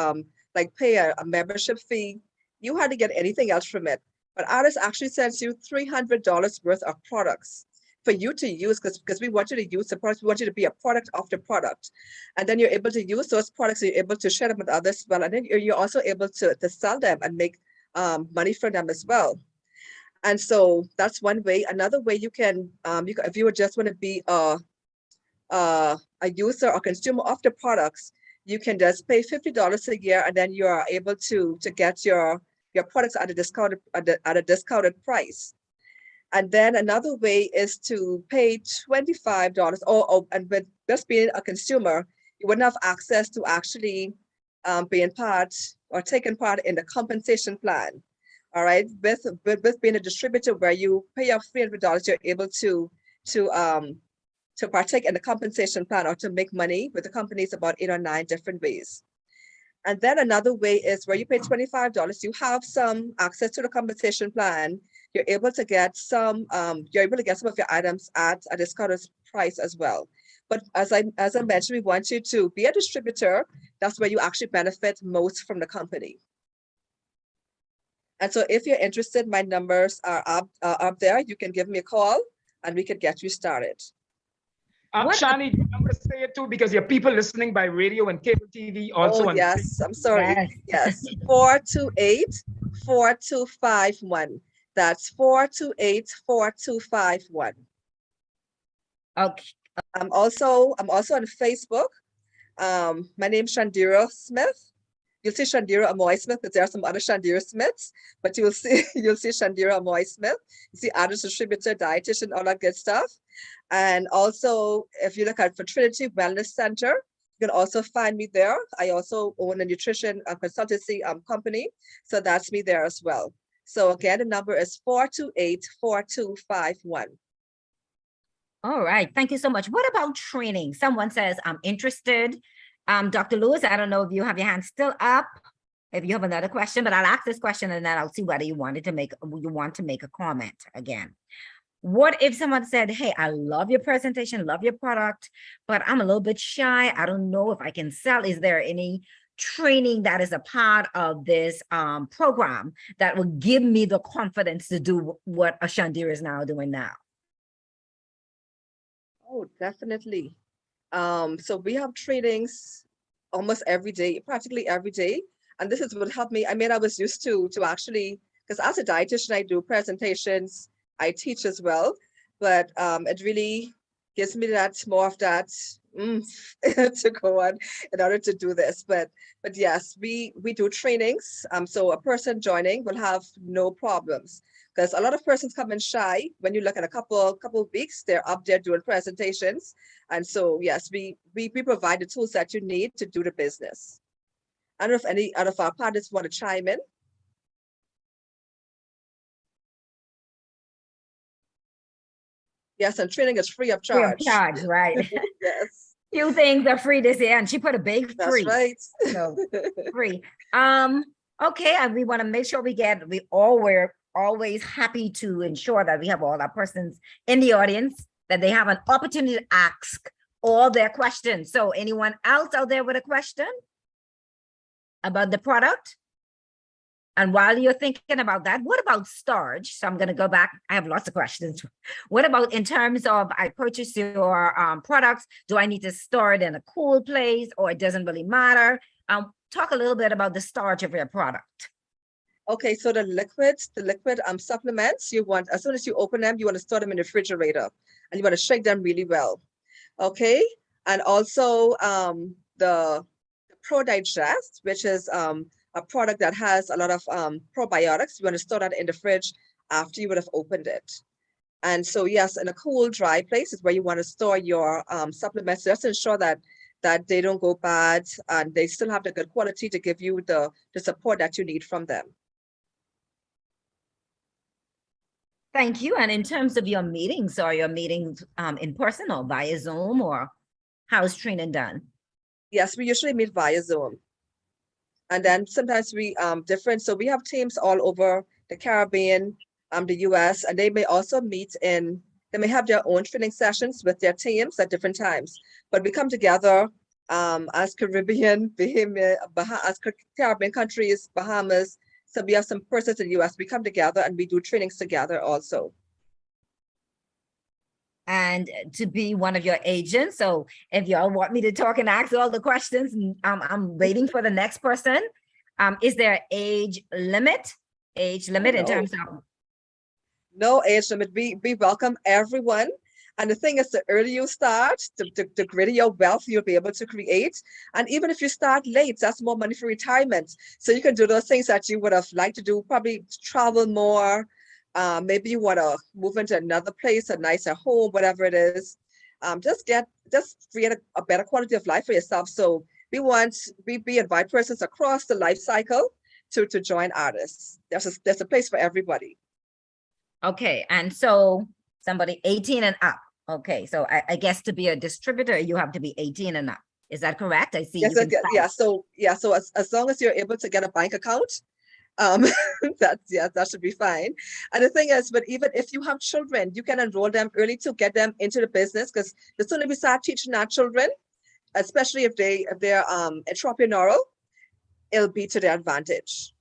like pay a membership fee, you hardly get anything else from it. But Ardyss actually sends you $300 worth of products for you to use, because we want you to use the products. We want you to be a product of the product. And then you're able to use those products, you're able to share them with others as well. And then you're also able to sell them and make money from them as well. And so that's one way. Another way you can if you just want to be a user or consumer of the products, you can just pay $50 a year, and then you are able to get your products at a discounted price. And then another way is to pay $25, and with just being a consumer, you wouldn't have access to actually being part or taking part in the compensation plan. All right, with being a distributor where you pay off $300, you're able to partake in the compensation plan or to make money with the companies about 8 or 9 different ways. And then another way is where you pay $25, you have some access to the compensation plan. You're able to get some of your items at a discounted price as well. But as I mentioned, we want you to be a distributor. That's where you actually benefit most from the company. And so if you're interested, my numbers are up there. You can give me a call and we can get you started. Shani, I'm going to say it too, because you have people listening by radio and cable TV also. Oh, yes, I'm sorry. Yes. Yes, 428-4251. That's 428-4251. Okay. I'm also on Facebook. My name's Shandira Smith. You'll see Shandira Amoy Smith, because there are some other Shandira Smiths, but you'll see Shandira Amoy Smith. You see Ardyss Distributor, dietitian, all that good stuff. And also, if you look at Fertility Wellness Center, You can also find me there. I also own a nutrition consultancy company. So that's me there as well. So again, the number is 428-4251. All right, thank you so much. What about training? Someone says, I'm interested. Dr. Lewis, I don't know if you have your hand still up, if you have another question, but I'll ask this question and then I'll see whether you want to make a comment again. What if someone said, hey, I love your presentation, love your product, but I'm a little bit shy. I don't know if I can sell. Is there any training that is a part of this program that will give me the confidence to do what Ashandir is now doing now? Oh, definitely. So we have trainings almost every day, practically every day. And this is what helped me. I mean, I was used to actually, because as a dietitian, I do presentations, I teach as well, but it really gives me that more of that to go on in order to do this. But yes, we do trainings. So a person joining will have no problems, because a lot of persons come in shy. When you look at a couple of weeks, they're up there doing presentations. And so yes, we provide the tools that you need to do the business. I don't know if any out of our partners want to chime in. Yes, and training is free of charge. Free of charge, right? Yes. Few things are free this year, and she put a big free. That's right. So free. Okay, and we want to make sure we're always happy to ensure that we have all our persons in the audience, that they have an opportunity to ask all their questions. So anyone else out there with a question about the product? And while you're thinking about that, what about storage? So I'm going to go back. I have lots of questions. What about in terms of I purchase your products? Do I need to store it in a cool place, or it doesn't really matter? Talk a little bit about the storage of your product. Okay, so the liquid supplements, you want, as soon as you open them, you want to store them in the refrigerator, and you want to shake them really well. Okay, and also the Pro Digest, which is a product that has a lot of probiotics. You want to store that in the fridge after you would have opened it. And so yes, in a cool, dry place is where you want to store your supplements, just to ensure that they don't go bad and they still have the good quality to give you the support that you need from them. Thank you. And in terms of your meetings, are your meetings in person or via Zoom, or how is training done? Yes, we usually meet via Zoom. And then sometimes we different. So we have teams all over the Caribbean, the US, and they may also meet they may have their own training sessions with their teams at different times. But we come together as Caribbean, as Caribbean countries, Bahamas. So we have some persons in the US. We come together and we do trainings together also. And to be one of your agents. So if y'all want me to talk and ask all the questions, I'm waiting for the next person. Is there an age limit? In terms of? No age limit. We welcome everyone. And the thing is, the earlier you start, the greater your wealth you'll be able to create. And even if you start late, that's more money for retirement. So you can do those things that you would have liked to do, probably travel more. Maybe you want to move into another place, a nicer home, whatever it is. Just create a better quality of life for yourself. So we invite persons across the life cycle to join Ardyss. There's a place for everybody. Okay, and so somebody 18 and up. Okay, so I guess to be a distributor, you have to be 18 and up. Is that correct? I see. Yes, So as long as you're able to get a bank account, that should be fine. And the thing is, but even if you have children, you can enroll them early to get them into the business, because the sooner we start teaching our children, especially if they're entrepreneurial, it'll be to their advantage.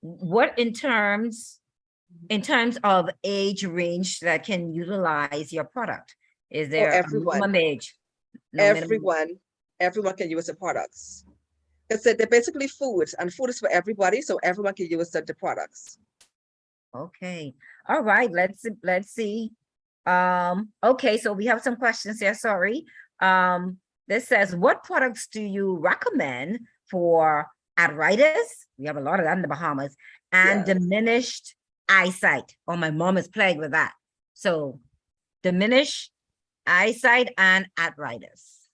What in terms of age range that can utilize your product? Is there a minimum age? Everyone can use the products. They're basically food, and food is for everybody, so everyone can use the products. Okay, all right, let's see. Okay, so we have some questions here. Sorry. This says, what products do you recommend for arthritis? We have a lot of that in the Bahamas, and diminished eyesight. Oh, my mom is plagued with that. So diminished eyesight and arthritis.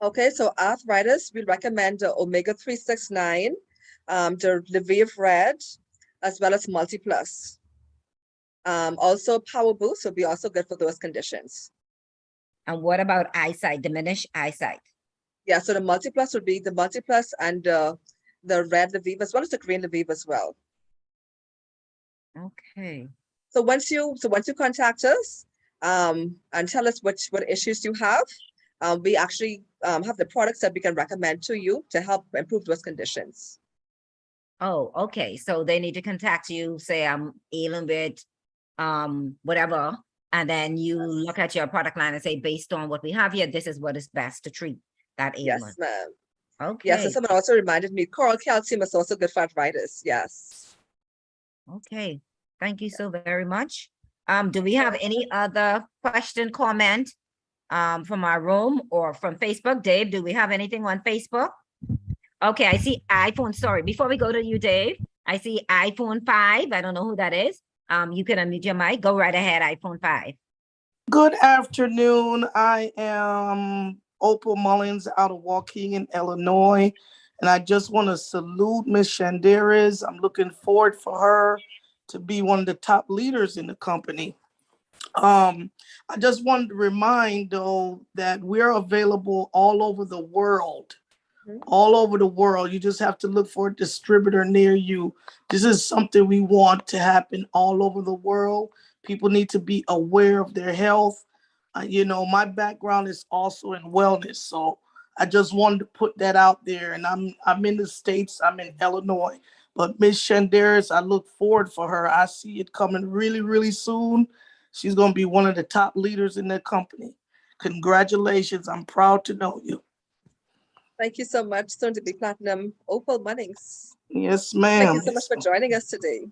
Okay, so arthritis, we recommend the omega 369, the Lviv Red, as well as Multiplus. Also Power Boost will be also good for those conditions. And what about eyesight, diminished eyesight? Yeah, so the Multiplus would be the Multiplus and the Red Lviv as well as the Green Lviv as well. Okay. So once you contact us and tell us what issues you have, we actually have the products that we can recommend to you to help improve those conditions. Oh, okay. So they need to contact you, say I'm ailing with whatever, and then you look at your product line and say, based on what we have here, this is what is best to treat that ailment. Yes, ma'am. Okay. Yes, and someone also reminded me coral calcium is also good for arthritis. Yes. Okay. Thank you so very much. Do we have any other question, comment from our room or from Facebook? Dave, do we have anything on Facebook? Okay, I see iPhone. Sorry, before we go to you, Dave, I see iPhone 5. I don't know who that is. You can unmute your mic. Go right ahead, iPhone 5. Good afternoon. I am Opal Mullins out of Waukegan, Illinois. And I just want to salute Ms. Shanderas. I'm looking forward for her to be one of the top leaders in the company. I just wanted to remind, though, that we're available all over the world. All over the world. You just have to look for a distributor near you. This is something we want to happen all over the world. People need to be aware of their health. My background is also in wellness, so I just wanted to put that out there. And I'm in the States. I'm in Illinois. But Ms. Shanderas, I look forward for her. I see it coming really, really soon. She's going to be one of the top leaders in the company. Congratulations. I'm proud to know you. Thank you so much, soon to be platinum Opal Munnings. Yes, ma'am. Thank you so much for joining us today.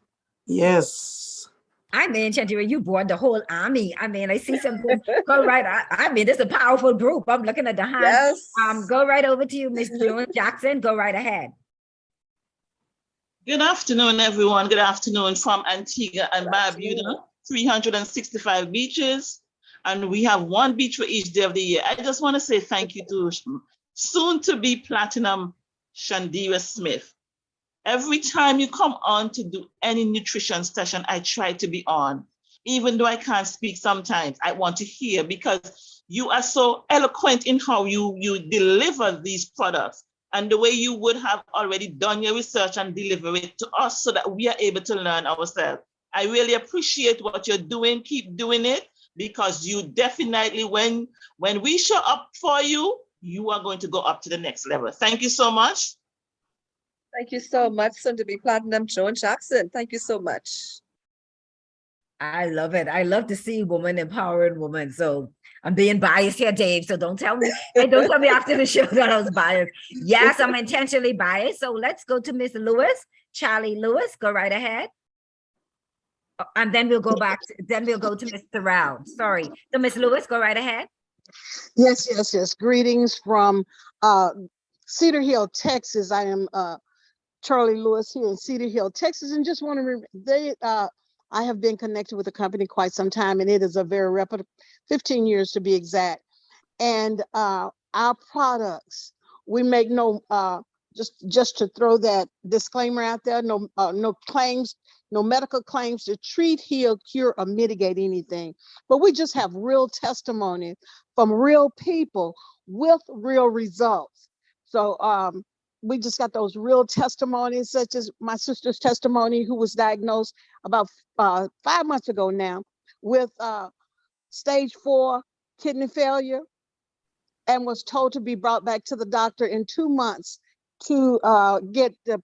Yes. I mean, Chandra, you brought the whole army. I mean, I see something. Go right. I mean, this is a powerful group. I'm looking at the hands. Yes. Go right over to you, Miss Joan Jackson. Go right ahead. Good afternoon, everyone. Good afternoon from Antigua and Barbuda. 365 beaches, and we have one beach for each day of the year. I just want to say thank you to soon-to-be platinum Shandira Smith. Every time you come on to do any nutrition session, I try to be on. Even though I can't speak sometimes, I want to hear because you are so eloquent in how you deliver these products and the way you would have already done your research and deliver it to us so that we are able to learn ourselves. I really appreciate what you're doing. Keep doing it because you definitely, when we show up for you, you are going to go up to the next level. Thank you so much. Thank you so much, soon to be platinum Joan Jackson. Thank you so much. I love it. I love to see women empowering women. So I'm being biased here, Dave. So don't tell me. Don't tell me after the show that I was biased. Yes, I'm intentionally biased. So let's go to Miss Lewis, Charlie Lewis. Go right ahead. And then we'll go back. Then we'll go to Mr. Rao. Sorry. So Miss Lewis, go right ahead. Yes. Greetings from Cedar Hill, Texas. I am Charlie Lewis here in Cedar Hill, Texas, and just want to I have been connected with the company quite some time, and it is a very reputable, 15 years to be exact. And our products, we make no just to throw that disclaimer out there, no claims, no medical claims to treat, heal, cure, or mitigate anything. But we just have real testimony from real people with real results. So we just got those real testimonies, such as my sister's testimony, who was diagnosed about 5 months ago now with stage 4 kidney failure and was told to be brought back to the doctor in 2 months to get the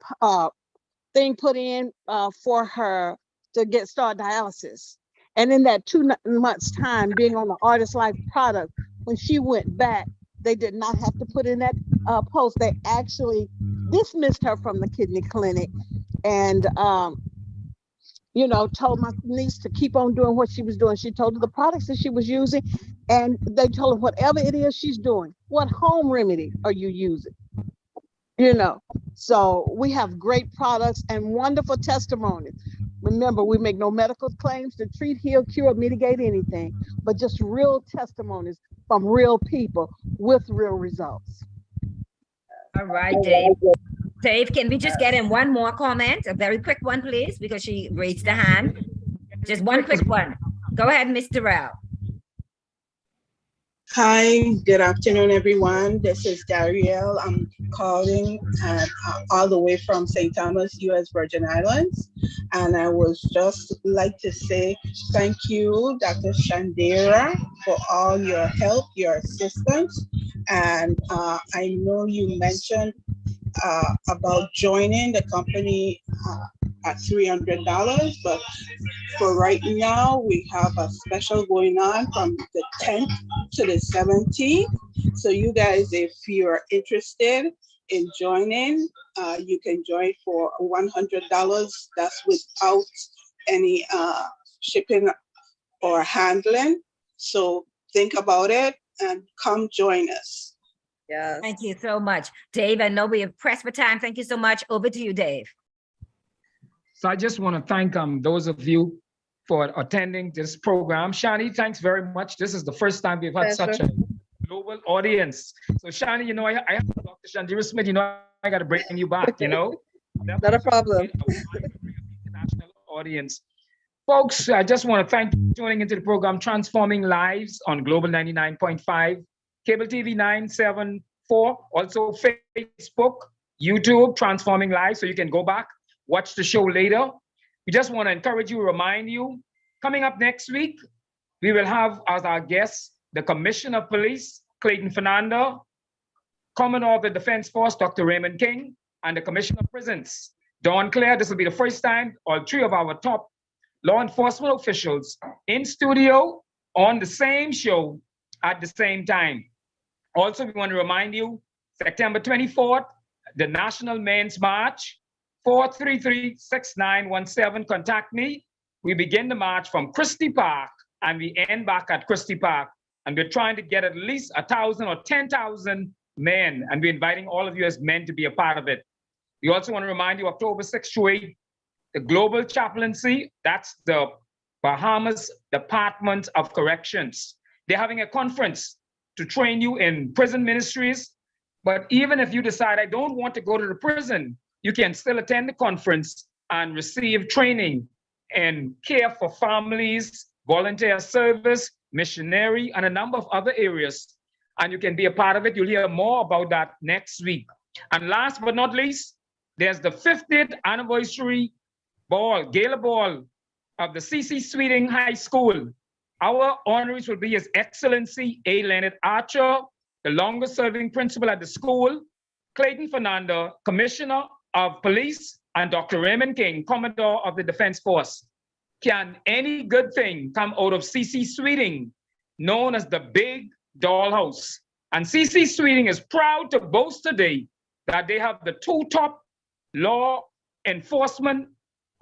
thing put in for her to start dialysis. And in that 2 months time being on the ArdyssLife product, when she went back, they did not have to put in that post. They actually dismissed her from the kidney clinic and told my niece to keep on doing what she was doing. She told her the products that she was using, and they told her whatever it is she's doing, what home remedy are you using? So we have great products and wonderful testimonies. Remember, we make no medical claims to treat, heal, cure, or mitigate anything, but just real testimonies from real people with real results. All right, Dave. Dave, can we just get in one more comment? A very quick one, please, because she raised the hand. Just one quick one. Go ahead, Mr. Rao. Hi, good afternoon, everyone. This is Darielle. I'm calling all the way from St. Thomas, U.S. Virgin Islands. And I was just like to say thank you, Dr. Shandera, for all your help, your assistance. And I know you mentioned about joining the company at $300, but for right now, we have a special going on from the 10th to the 17th. So you guys, if you're interested in joining, you can join for $100. That's without any shipping or handling. So think about it and come join us. Yes. Thank you so much. Dave, I know we have pressed for time. Thank you so much. Over to you, Dave. So I just want to thank those of you for attending this program. Shani, thanks very much. This is the first time we've had such a global audience. So Shani, you know, I have Dr. Shandera Smith, you know, I got to bring you back, you know. Not a problem. International audience. Folks, I just want to thank you for tuning into the program Transforming Lives on Global 99.5, Cable TV 974, also Facebook, YouTube, Transforming Lives, so you can go back, watch the show later. We just want to encourage you, remind you, coming up next week, we will have as our guests the Commissioner of Police, Clayton Fernando, Commodore of the Defense Force, Dr. Raymond King, and the Commissioner of Prisons, Dawn Claire. This will be the first time all three of our top law enforcement officials in studio on the same show at the same time. Also, we want to remind you, September 24th, the National Men's March, 433-6917. Contact me. We begin the march from Christie Park and we end back at Christie Park. And we're trying to get at least 1,000 or 10,000 men. And we're inviting all of you as men to be a part of it. We also want to remind you, October 6th to 8th, the Global Chaplaincy, that's the Bahamas Department of Corrections. They're having a conference to train you in prison ministries. But even if you decide, I don't want to go to the prison, you can still attend the conference and receive training and care for families, volunteer service, missionary, and a number of other areas. And you can be a part of it. You'll hear more about that next week. And last but not least, there's the 50th anniversary gala ball of the C.C. Sweeting High School. Our honorees will be His Excellency A. Leonard Archer, the longest serving principal at the school, Clayton Fernando, Commissioner of Police, and Dr. Raymond King, Commodore of the Defense Force. Can any good thing come out of C.C. Sweeting, known as the Big Dollhouse? And C.C. Sweeting is proud to boast today that they have the 2 top law enforcement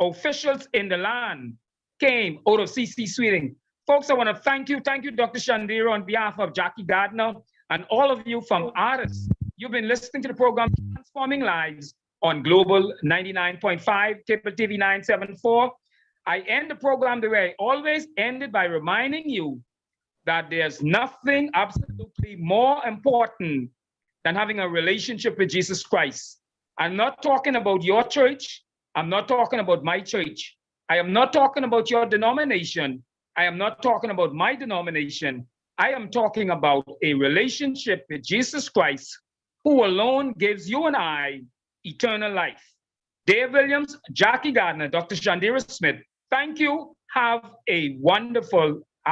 officials in the land came out of C.C. Sweeting. Folks, I want to thank you. Thank you, Dr. Shandera, on behalf of Jackie Gardner and all of you from Ardyss. You've been listening to the program Transforming Lives on Global 99.5, Cable TV 974. I end the program the way I always ended, by reminding you that there's nothing absolutely more important than having a relationship with Jesus Christ. I'm not talking about your church. I'm not talking about my church. I am not talking about your denomination. I am not talking about my denomination. I am talking about a relationship with Jesus Christ, who alone gives you and I eternal life. Dave Williams, Jackie Gardner, Dr. Shandera Smith, thank you. Have a wonderful